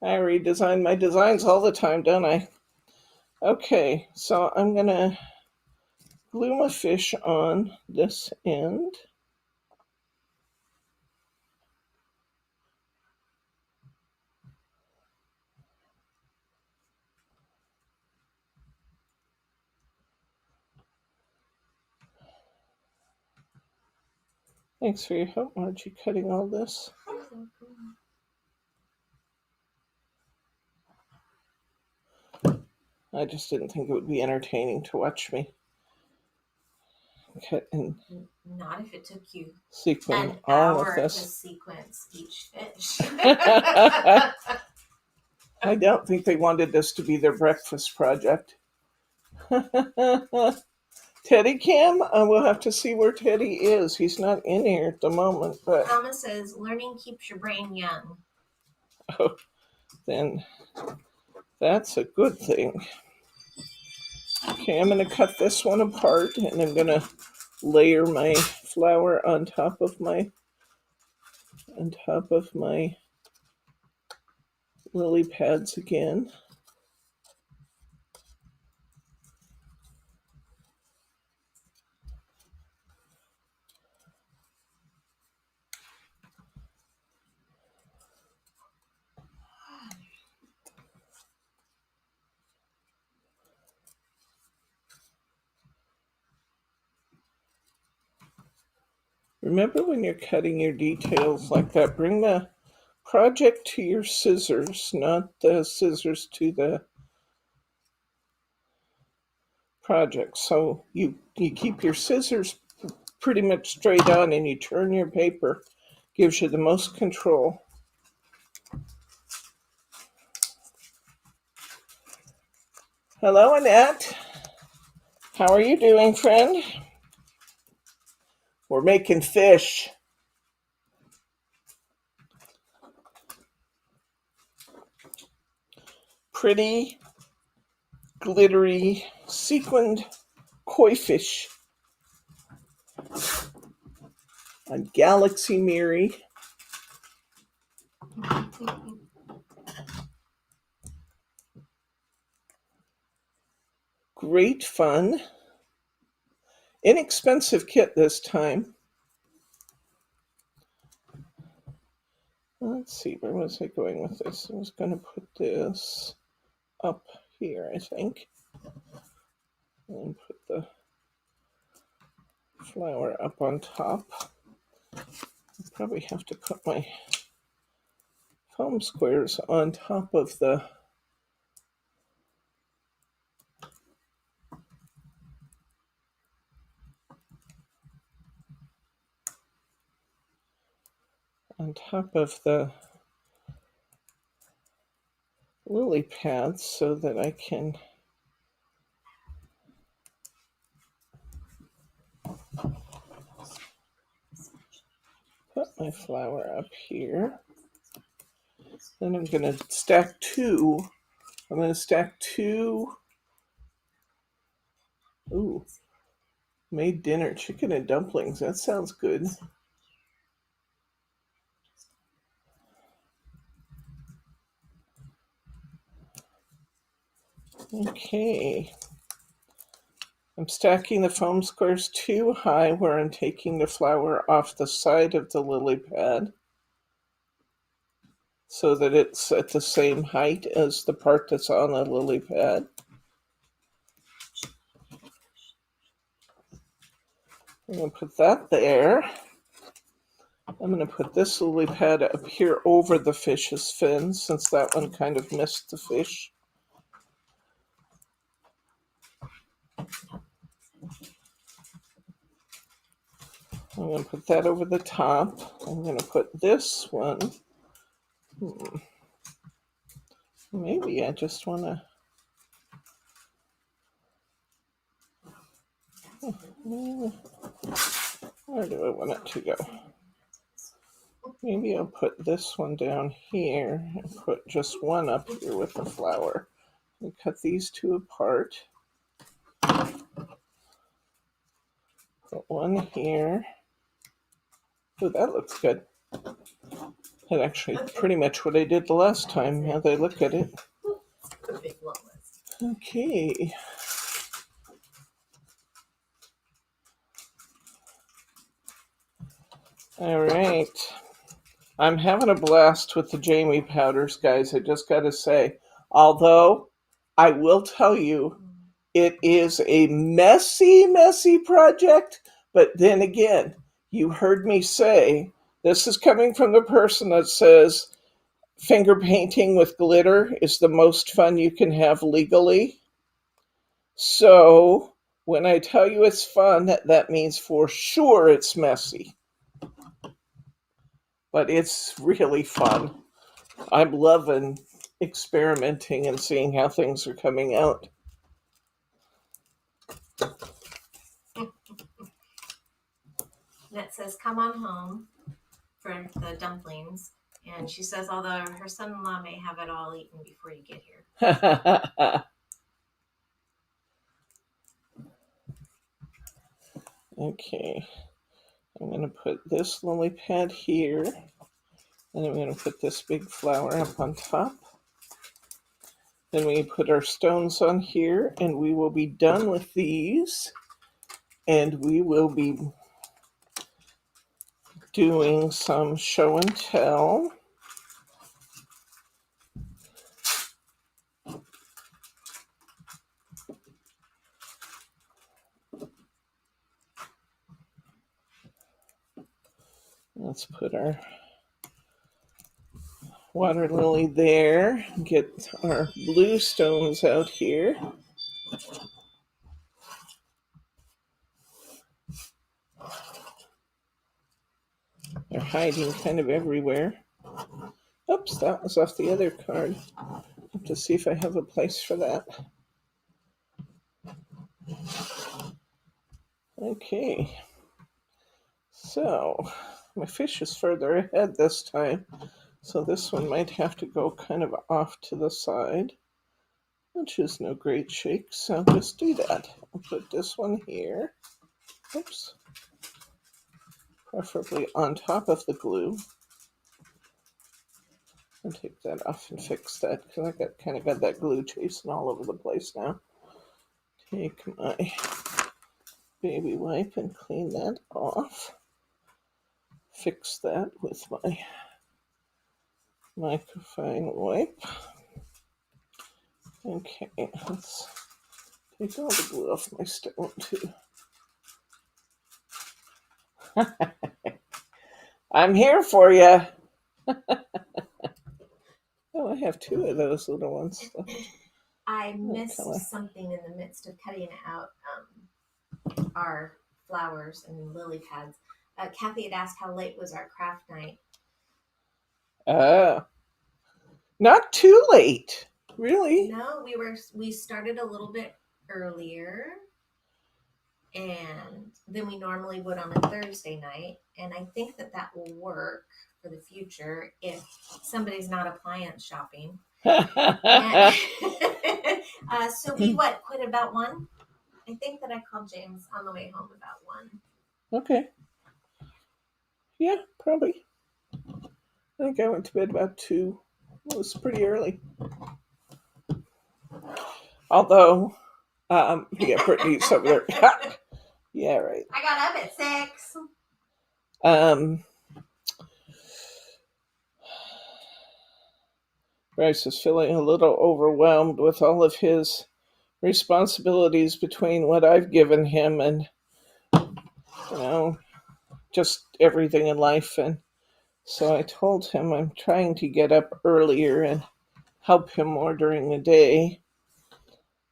redesign my designs all the time, don't I? Okay, so I'm going to glue my fish on this end. Thanks for your help, Margie, cutting all this. I just didn't think it would be entertaining to watch me cut and
Not if it took you
sequin
an
all of
hour to
this.
sequence each fish.
I don't think they wanted this to be their breakfast project. Teddy Cam, we'll have to see where Teddy is. He's not in here at the moment, but
Thomas says learning keeps your brain young.
oh, then that's a good thing. Okay, I'm going to cut this one apart, and I'm going to layer my flour on top of my lily pads again. Remember, when you're cutting your details like that, bring the project to your scissors, not the scissors to the project. So you keep your scissors pretty much straight on and you turn your paper. Gives you the most control. Hello, Annette. How are you doing, friend? We're making fish. Pretty, glittery, sequined koi fish. A Galaxy Miri. Great fun. Inexpensive kit this time. Let's see, where was I going with this? I was going to put this up here, I think. And put the flour up on top. I probably have to put my foam squares on top of the lily pads so that I can put my flour up here. Then I'm going to stack two. I'm going to stack two. Ooh, made dinner chicken and dumplings. That sounds good. Okay. I'm stacking the foam squares too high where I'm taking the flour off the side of the lily pad so that it's at the same height as the part that's on the lily pad. I'm going to put that there. I'm going to put this lily pad up here over the fish's fins since that one kind of missed the fish. I'm going to put that over the top. I'm going to put this one. Maybe I just want to. Where do I want it to go? Maybe I'll put this one down here and put just one up here with the flour. And cut these two apart. Put one here. Oh, that looks good. That's actually pretty much what I did the last time, now that I look at it. Okay. All right. I'm having a blast with the Jamie powders, guys. I just got to say. Although, I will tell you, it is a messy, messy project. But then again, you heard me say, this is coming from the person that says finger painting with glitter is the most fun you can have legally. So when I tell you it's fun, that means for sure it's messy. But it's really fun. I'm loving experimenting and seeing how things are coming out.
And it says, "Come on home," for the dumplings. And she says, although her son-in-law may have it all eaten before you get here.
Okay, I'm going to put this lily pad here, and I'm going to put this big flower up on top. Then we put our stones on here, and we will be done with these, and we will be doing some show and tell. Let's put our water lily there. Get our blue stones out here. They're hiding kind of everywhere. Oops, that was off the other card. I have to see if I have a place for that. Okay. So, my fish is further ahead this time. So this one might have to go kind of off to the side, which is no great shake. So I'll just do that. I'll put this one here. Oops. Preferably on top of the glue. And take that off and fix that because I kind of got that glue chasing all over the place now. Take my baby wipe and clean that off. Fix that with my microfine wipe. Okay, let's take all the glue off my stone too. I'm here for you. Oh, I have two of those little ones.
I missed something in the midst of cutting out our flowers and lily pads. Kathy had asked how late was our craft night.
Not too late, really.
No, we started a little bit earlier, and than we normally would on a Thursday night. And I think that will work for the future if somebody's not appliance shopping. And, so we quit about 1. I think that I called James on the way home about 1.
Okay. Yeah, probably. I think I went to bed about 2. It was pretty early. Although, yeah, Brittany's over there. Yeah, right.
I got up at 6.
Bryce is feeling a little overwhelmed with all of his responsibilities between what I've given him and, just everything in life. And so I told him I'm trying to get up earlier and help him more during the day.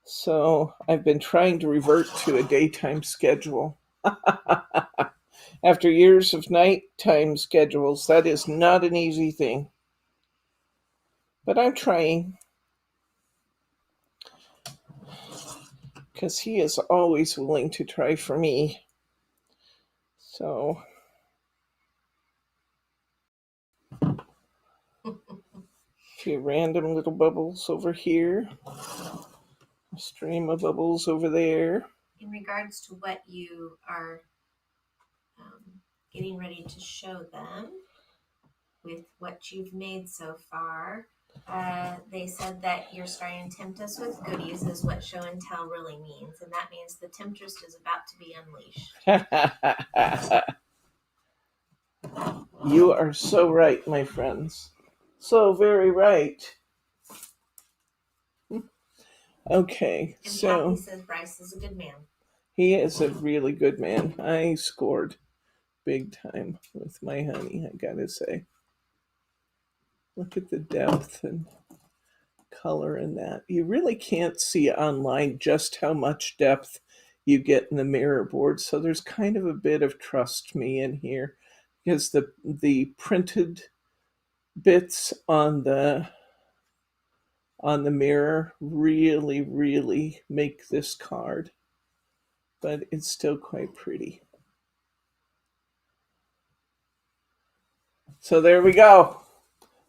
So I've been trying to revert to a daytime schedule. After years of nighttime schedules, that is not an easy thing. But I'm trying. Because he is always willing to try for me. So. A few random little bubbles over here. A stream of bubbles over there.
In regards to what you are getting ready to show them with what you've made so far, they said that you're starting to tempt us with goodies is what show and tell really means. And that means the temptress is about to be unleashed.
You are so right, my friends. So very right. Okay,
and
so
Kathy says Bryce is a good man.
He is a really good man. I scored big time with my honey, I gotta say. Look at the depth and color in that. You really can't see online just how much depth you get in the mirror board. So there's kind of a bit of trust me in here because the printed bits on the mirror really make this card, but it's still quite pretty. So there we go.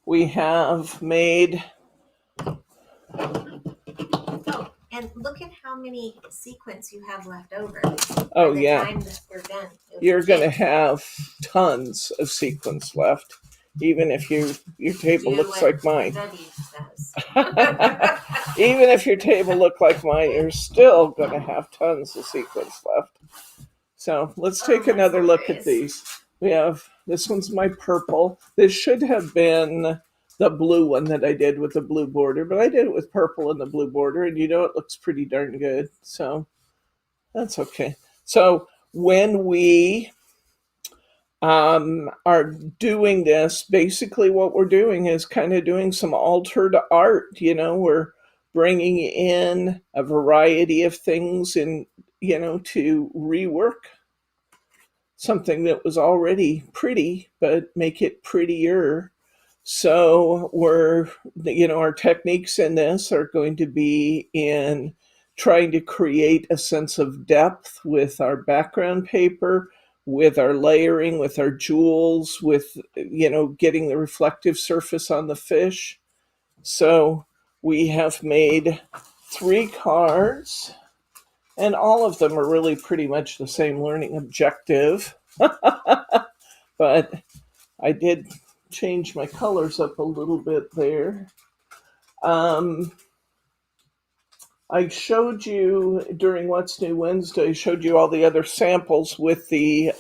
We have made.
Oh, and look at how many sequins you have left over.
Oh,
By the
yeah.
time that we're done,
You're going to have tons of sequins left, even if your table looks like mine. Even if your table looked like mine, you're still going to have tons of sequins left. So let's take another look at these. We have, this one's my purple. This should have been the blue one that I did with the blue border, but I did it with purple and the blue border, and you know it looks pretty darn good. So that's okay. So when we are doing this, basically what we're doing is kind of doing some altered art. You know, we're bringing in a variety of things and, you know, to rework something that was already pretty, but make it prettier. So we're, you know, our techniques in this are going to be in trying to create a sense of depth with our background paper, with our layering, with our jewels, with, you know, getting the reflective surface on the fish. So we have made 3 cards, and all of them are really pretty much the same learning objective. But I did change my colors up a little bit there. I showed you during What's New Wednesday, showed you all the other samples with the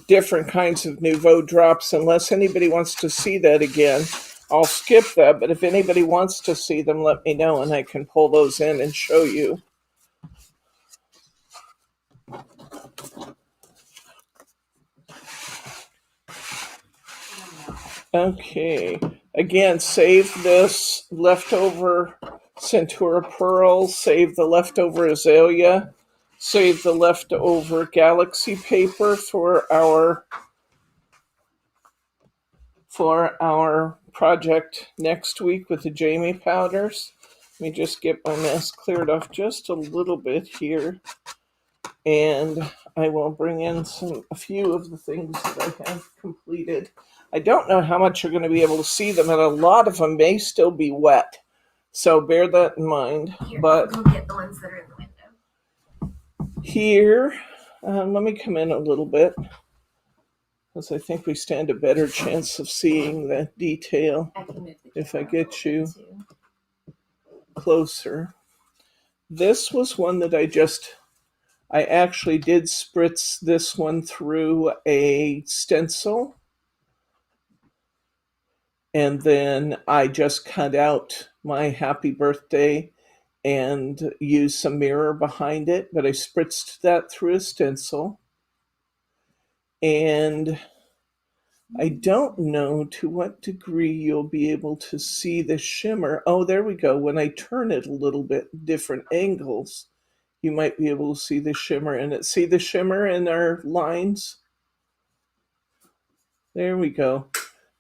different kinds of Nouveau drops. Unless anybody wants to see that again, I'll skip that. But if anybody wants to see them, let me know and I can pull those in and show you. Okay, again, save this leftover Centura Pearl, save the leftover Azalea, save the leftover Galaxy paper for our project next week with the Jamie powders. Let me just get my mess cleared off just a little bit here, and I will bring in a few of the things that I have completed. I don't know how much you're going to be able to see them, and a lot of them may still be wet. So bear that in mind.
Here,
but
I'll go get the ones that are in the window.
Here, let me come in a little bit, because I think we stand a better chance of seeing the detail if I get you closer. This was one that I actually did spritz this one through a stencil. And then I just cut out my happy birthday and used some mirror behind it, but I spritzed that through a stencil. And I don't know to what degree you'll be able to see the shimmer. Oh, there we go. When I turn it a little bit, different angles, you might be able to see the shimmer in it. See the shimmer in our lines? There we go.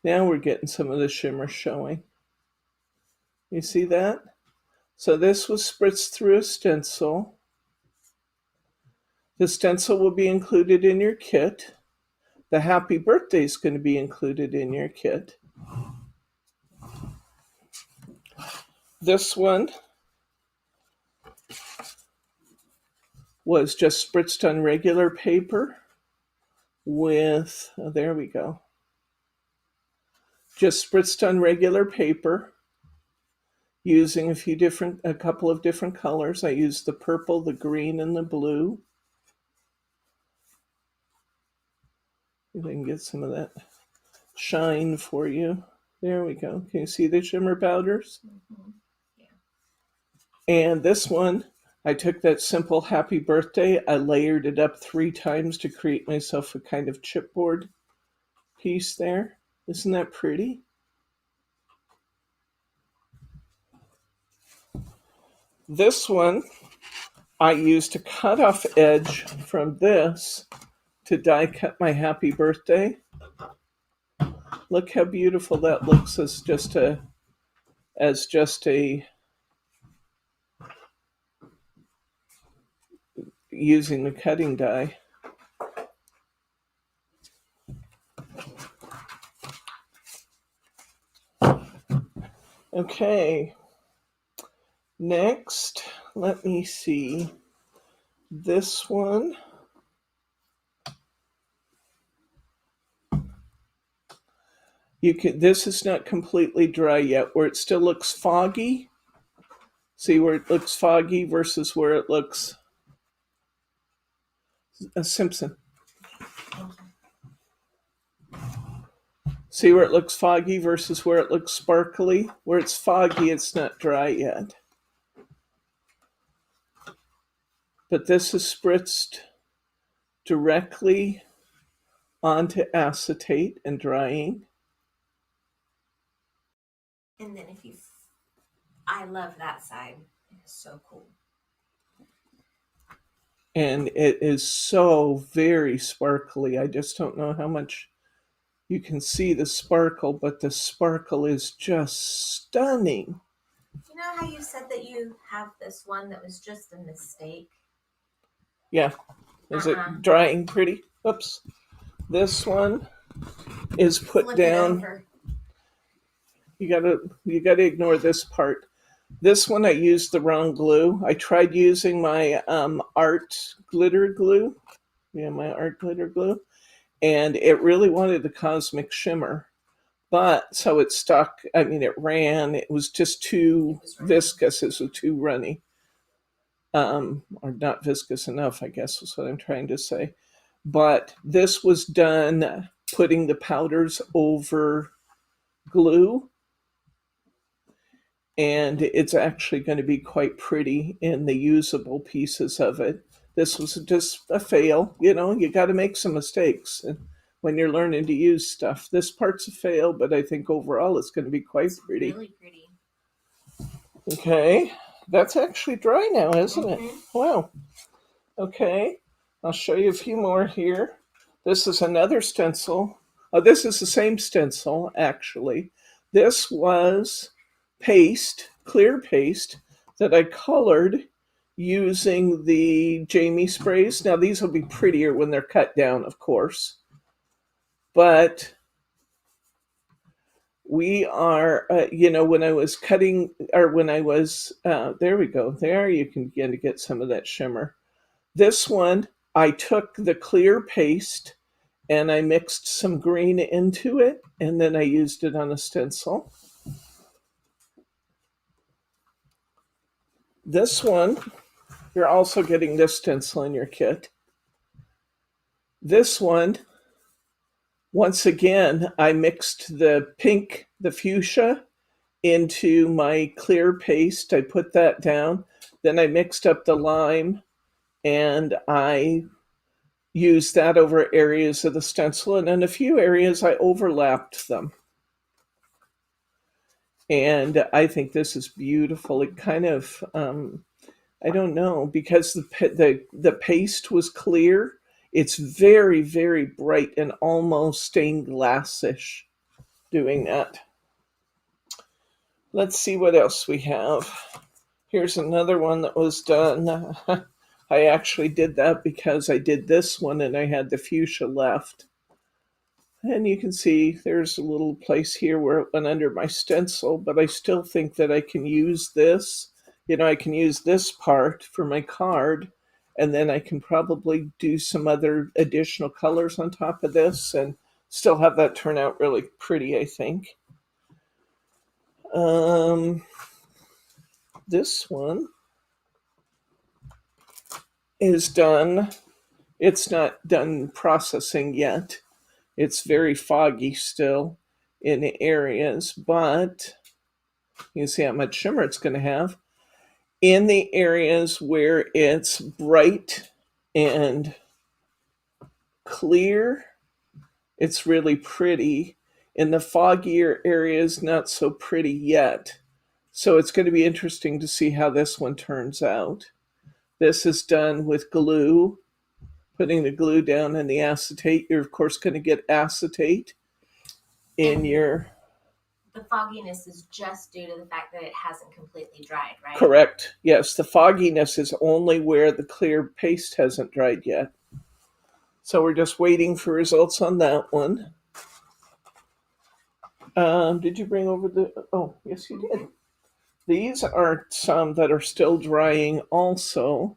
Now we're getting some of the shimmer showing. You see that? So this was spritzed through a stencil. The stencil will be included in your kit. The happy birthday is going to be included in your kit. This one was just spritzed on regular paper with, oh, there we go. Just spritzed on regular paper using a couple of different colors. I used the purple, the green, and the blue. If I can get some of that shine for you. There we go. Can you see the shimmer powders?
Mm-hmm. Yeah.
And this one, I took that simple happy birthday, I layered it up 3 times to create myself a kind of chipboard piece there. Isn't that pretty? This one I used a cutoff edge from this to die cut my happy birthday. Look how beautiful that looks as just a using the cutting die. Okay, next, let me see. This one. This is not completely dry yet, where it still looks foggy. See where it looks foggy versus where it looks Simpson. See where it looks foggy versus where it looks sparkly? Where it's foggy, it's not dry yet. But this is spritzed directly onto acetate and drying.
And then I love that side. It's so cool.
And it is so very sparkly. I just don't know how much you can see the sparkle, but the sparkle is just stunning.
You know how you said that you have this one that was just a mistake?
Yeah. Is it drying pretty? Oops. This one is put
Flip
down. You gotta ignore this part. This one I used the wrong glue. I tried using my art glitter glue. Yeah, my art glitter glue. And it really wanted the cosmic shimmer. But so it stuck. I mean, it ran. It was just too viscous. It was too runny. Or not viscous enough, I guess is what I'm trying to say. But this was done putting the powders over glue. And it's actually going to be quite pretty in the usable pieces of it. This was just a fail. You know, you got to make some mistakes when you're learning to use stuff. This part's a fail, but I think overall it's going to be quite pretty.
Really pretty.
Okay, that's actually dry now, isn't it? Wow. Okay, I'll show you a few more here. This is another stencil. Oh, this is the same stencil, actually. This was paste, clear paste, that I colored using the Jamie sprays. Now, these will be prettier when they're cut down, of course. But we are, when I was cutting, or when I was, there we go. There you can begin to get some of that shimmer. This one, I took the clear paste and I mixed some green into it, and then I used it on a stencil. This one, you're also getting this stencil in your kit. This one, once again, I mixed the pink, the fuchsia, into my clear paste. I put that down. Then I mixed up the lime, and I used that over areas of the stencil. And in a few areas, I overlapped them. And I think this is beautiful. It kind of, I don't know, because the paste was clear. It's very, very bright and almost stained glassish doing that. Let's see what else we have. Here's another one that was done. I actually did that because I did this one and I had the fuchsia left. And you can see there's a little place here where it went under my stencil, but I still think that I can use this. I can use this part for my card, and then I can probably do some other additional colors on top of this and still have that turn out really pretty, I think. This one is done. It's not done processing yet. It's very foggy still in areas, but you can see how much shimmer it's going to have. In the areas where it's bright and clear, it's really pretty. In the foggier areas, not so pretty yet. So it's going to be interesting to see how this one turns out. This is done with glue, putting the glue down and the acetate. You're, of course, going to get acetate in
And
your...
the fogginess is just due to the fact that it hasn't completely dried, right?
Correct. Yes, the fogginess is only where the clear paste hasn't dried yet. So we're just waiting for results on that one. Did you bring over the... Oh, yes, you did. These are some that are still drying also.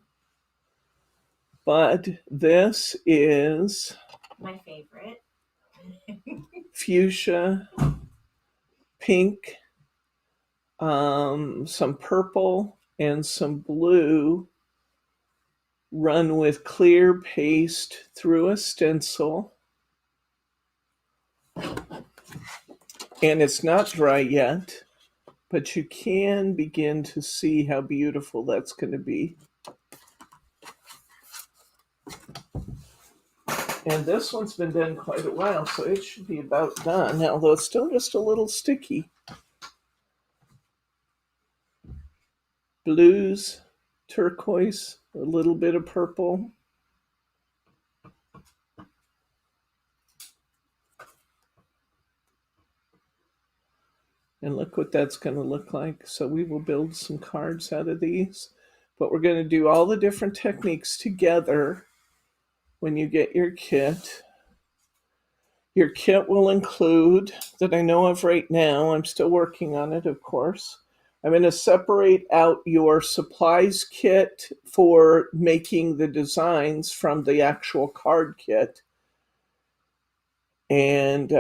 But this is
My favorite.
fuchsia, pink, some purple, and some blue run with clear paste through a stencil. And it's not dry yet, but you can begin to see how beautiful that's going to be. And this one's been done quite a while, so it should be about done, although it's still just a little sticky. Blues, turquoise, a little bit of purple. And look what that's going to look like. So we will build some cards out of these. But we're going to do all the different techniques together when you get your kit. Your kit will include, that I know of right now, I'm still working on it, of course. I'm going to separate out your supplies kit for making the designs from the actual card kit. And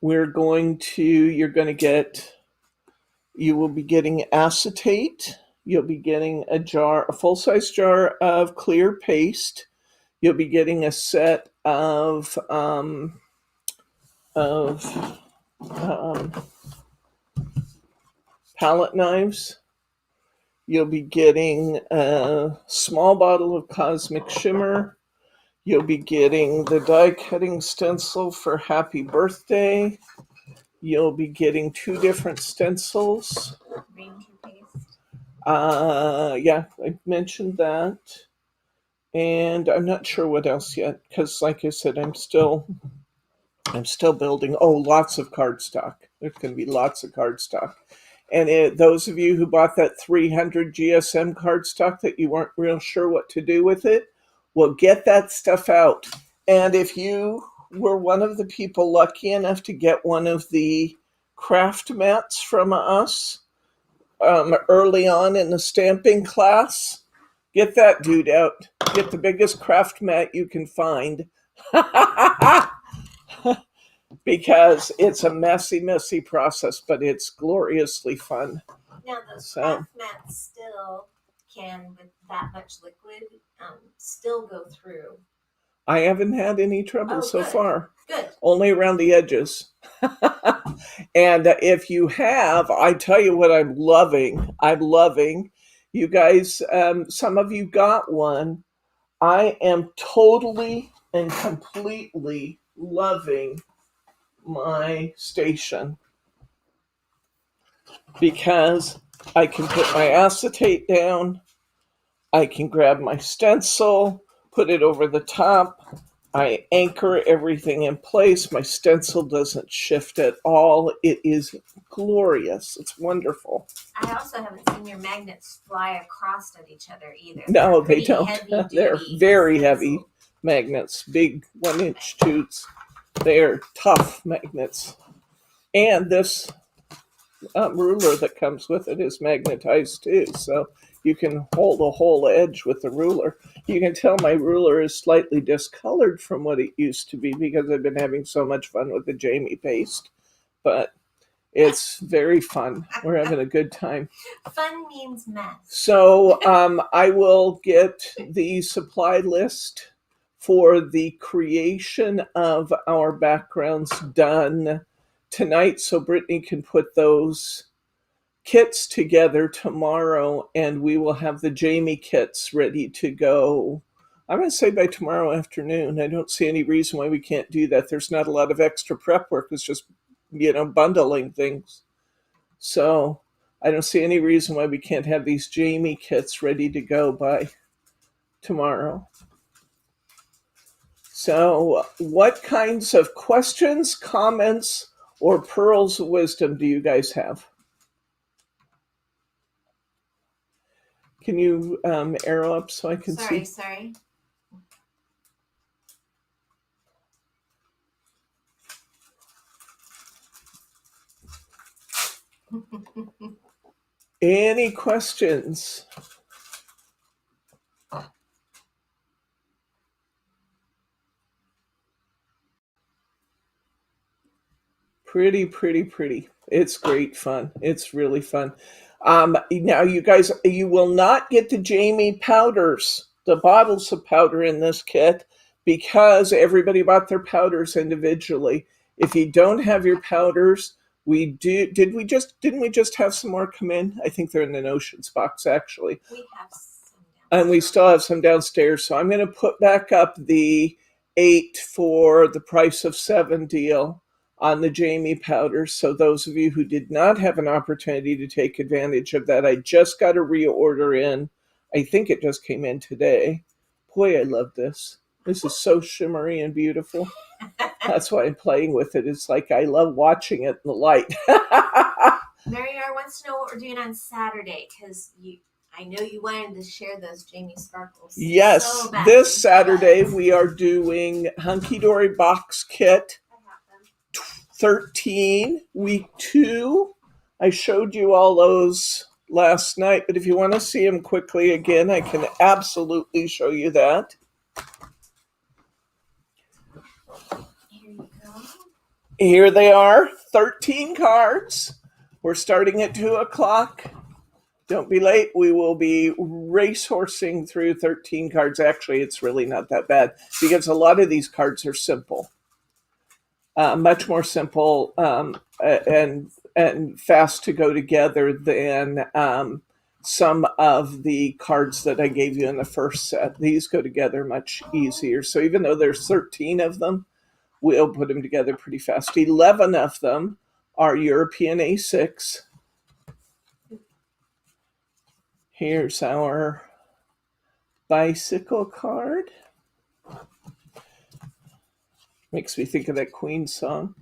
you're going to get, you will be getting acetate. You'll be getting a full-size jar of clear paste. You'll be getting a set of palette knives. You'll be getting a small bottle of Cosmic Shimmer. You'll be getting the die cutting stencil for Happy Birthday. You'll be getting 2 different stencils.
Ranger paste.
Yeah, I mentioned that. And I'm not sure what else yet, because like I said, I'm still building. Oh, lots of cardstock. There's going to be lots of cardstock. And those of you who bought that 300 GSM cardstock that you weren't real sure what to do with it, well, get that stuff out. And if you were one of the people lucky enough to get one of the craft mats from us early on in the stamping class, get that dude out. Get the biggest craft mat you can find. Because it's a messy, messy process, but it's gloriously fun.
Now, those craft mats still can, with that much liquid, still go through.
I haven't had any trouble so far.
Good.
Only around the edges. And if you have, I tell you what I'm loving. You guys, some of you got one. I am totally and completely loving my station because I can put my acetate down, I can grab my stencil, put it over the top, I anchor everything in place, my stencil doesn't shift at all. It is glorious. It's wonderful.
I also haven't seen your magnets fly across at each other either.
No, they
Pretty
don't. They're very heavy magnets, big 1-inch toots. They're tough magnets. And this ruler that comes with it is magnetized too, so you can hold a whole edge with the ruler. You can tell my ruler is slightly discolored from what it used to be because I've been having so much fun with the Jamie paste. But it's very fun. We're having a good time.
Fun means mess.
So I will get the supply list for the creation of our backgrounds done tonight so Brittany can put those kits together tomorrow, and we will have the Jamie kits ready to go. I'm going to say by tomorrow afternoon. I don't see any reason why we can't do that. There's not a lot of extra prep work. It's just, bundling things. So I don't see any reason why we can't have these Jamie kits ready to go by tomorrow. So, what kinds of questions, comments, or pearls of wisdom do you guys have? Can you arrow up so I can see?
Sorry.
Any questions? Pretty. It's great fun. It's really fun. Now, you guys, you will not get the Jamie powders, the bottles of powder in this kit, because everybody bought their powders individually. If you don't have your powders, didn't we just have some more come in? I think they're in the Notions box, actually.
We have some downstairs.
And we still have some downstairs. So I'm going to put back up the 8 for the price of 7 deal on the Jamie powders. So those of you who did not have an opportunity to take advantage of that, I just got a reorder in. I think it just came in today. Boy, I love this. This is so shimmery and beautiful. That's why I'm playing with it. It's like I love watching it in the light.
Mary R wants to know what we're doing on Saturday, because I know you wanted to share those Jamie sparkles.
Yes,
so badly,
this Saturday
but
we are doing Hunky Dory Box Kit
I have them.
13, week 2. I showed you all those last night, but if you want to see them quickly again, I can absolutely show you that.
Here you go.
Here they are, 13 cards. We're starting at 2 o'clock. Don't be late. We will be racehorsing through 13 cards. Actually, it's really not that bad because a lot of these cards are simple. Much more simple and fast to go together than some of the cards that I gave you in the first set. These go together much easier. So even though there's 13 of them, we'll put them together pretty fast. 11 of them are European A6. Here's our bicycle card. Makes me think of that Queen song.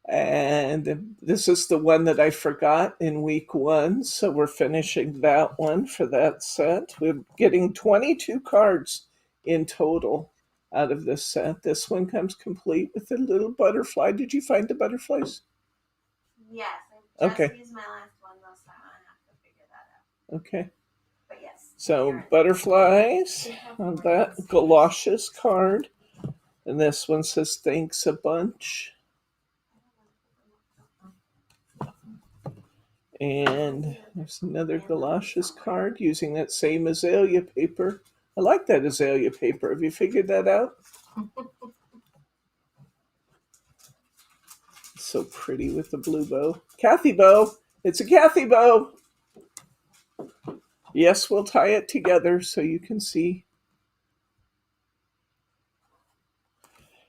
And this is the one that I forgot in week 1. So we're finishing that one for that set. We're getting 22 cards in total out of this set. This one comes complete with a little butterfly. Did you find the butterflies?
Yes, I just
Okay.
used my last one last time. I have to figure that out.
Okay.
But yes.
So
you're-
butterflies
we have
on
more
that
cards.
galoshes card. And this one says thanks a bunch. And there's another galoshes card using that same azalea paper. I like that azalea paper. Have you figured that out? It's so pretty with the blue bow. Kathy bow. It's a Kathy bow. Yes, we'll tie it together so you can see.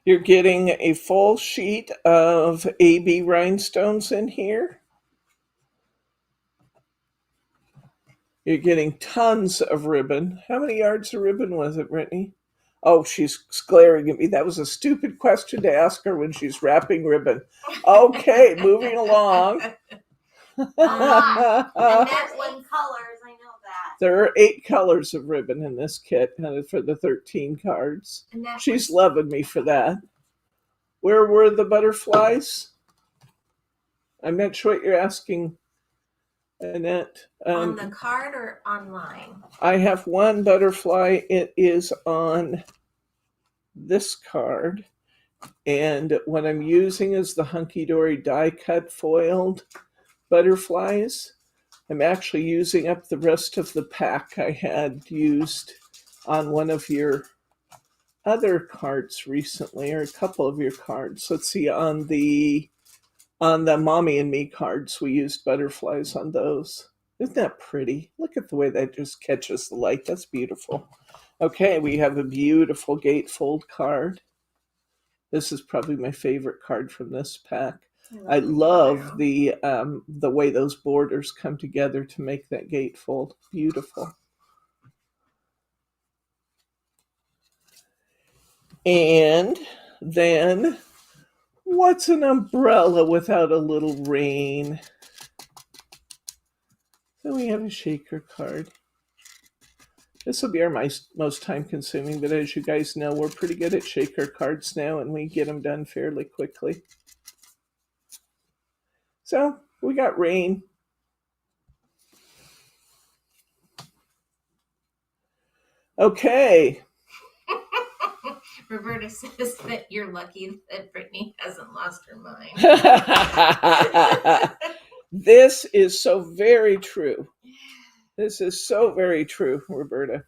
You're getting a full sheet of AB rhinestones in here. You're getting tons of ribbon. How many yards of ribbon was it, Brittany? Oh, she's glaring at me. That was a stupid question to ask her when she's wrapping ribbon. Okay, moving along.
And that's in colors, I know that.
There are 8 colors of ribbon in this kit for the 13 cards.
And that
She's
was
loving me for that. Where were the butterflies? I'm not sure what you're asking, Annette.
on the card or online?
I have one butterfly. It is on this card. And what I'm using is the Hunky Dory die cut foiled butterflies. I'm actually using up the rest of the pack I had used on one of your other cards recently, or a couple of your cards. Let's see, on the Mommy and Me cards, we used butterflies on those. Isn't that pretty? Look at the way that just catches the light. That's beautiful. Okay, we have a beautiful gatefold card. This is probably my favorite card from this pack. I love the way those borders come together to make that gatefold. Beautiful. And then, what's an umbrella without a little rain? So we have a shaker card. This will be our most time consuming, but as you guys know, we're pretty good at shaker cards now and we get them done fairly quickly. So we got rain. Okay.
Roberta says that you're lucky that Brittany hasn't lost her mind.
This is so very true. This is so very true, Roberta.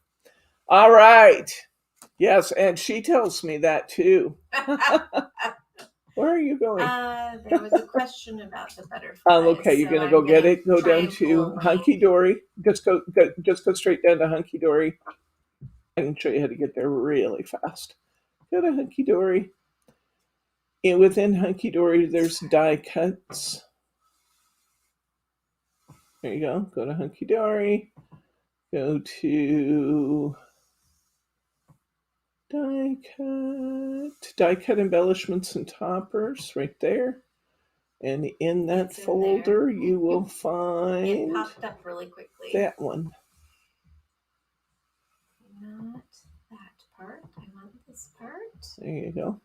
All right. Yes, and she tells me that too. Where are you going?
There was a question about the butterfly.
Oh, okay. You're gonna go get it. Go down to Hunky Dory. Just go straight down to Hunky Dory. I can show you how to get there really fast. Go to Hunky Dory. And within Hunky Dory, there's die cuts. There you go. Go to Hunky Dory. Go to die cut embellishments and toppers right there. And in that folder, you will find
it popped up really quickly.
That one.
Not that part. I want this part.
There you go.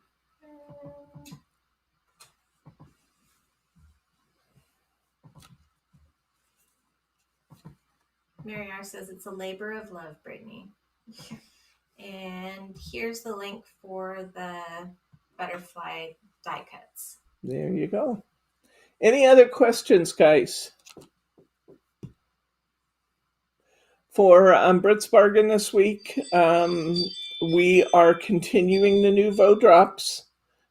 Mary R says it's a labor of love, Brittany. And here's the link for the butterfly die cuts.
There you go. Any other questions, guys? For Brit's Bargain this week, we are continuing the Nouveau drops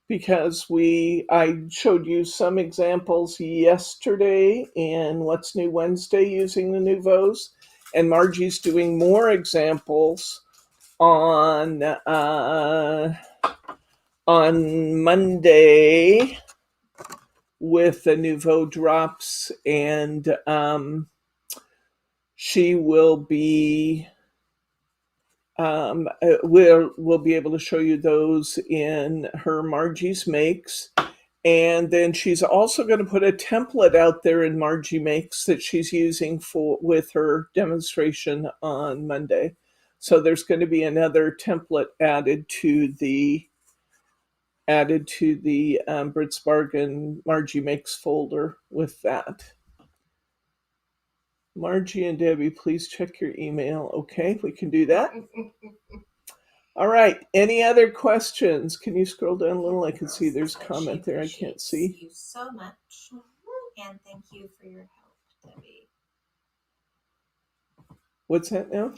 because I showed you some examples yesterday in What's New Wednesday using the Nouveaus, and Margie's doing more examples on Monday with the Nouveau drops, and she will be we'll be able to show you those in her Margie's Makes. And then she's also going to put a template out there in Margie Makes that she's using with her demonstration on Monday. So there's going to be another template added to the Brit's Bargain Margie Makes folder with that. Margie and Debbie, please check your email. Okay, we can do that. All right. Any other questions? Can you scroll down a little? I can see there's a comment there. I can't see.
Thank you so much. And thank you for your help, Debbie.
What's that now?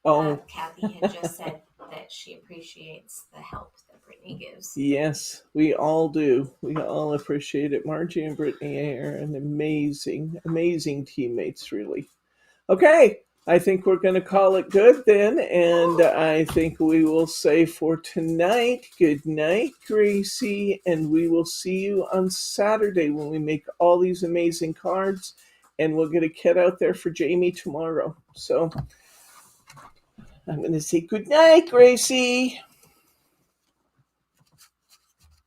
Oh.
Kathy had just said that she appreciates the help that Brittany gives.
Yes, we all do. We all appreciate it. Margie and Brittany are an amazing, amazing teammates, really. Okay. I think we're going to call it good then, and I think we will say for tonight, good night, Gracie, and we will see you on Saturday when we make all these amazing cards, and we'll get a kit out there for Jamie tomorrow. So I'm going to say good night, Gracie.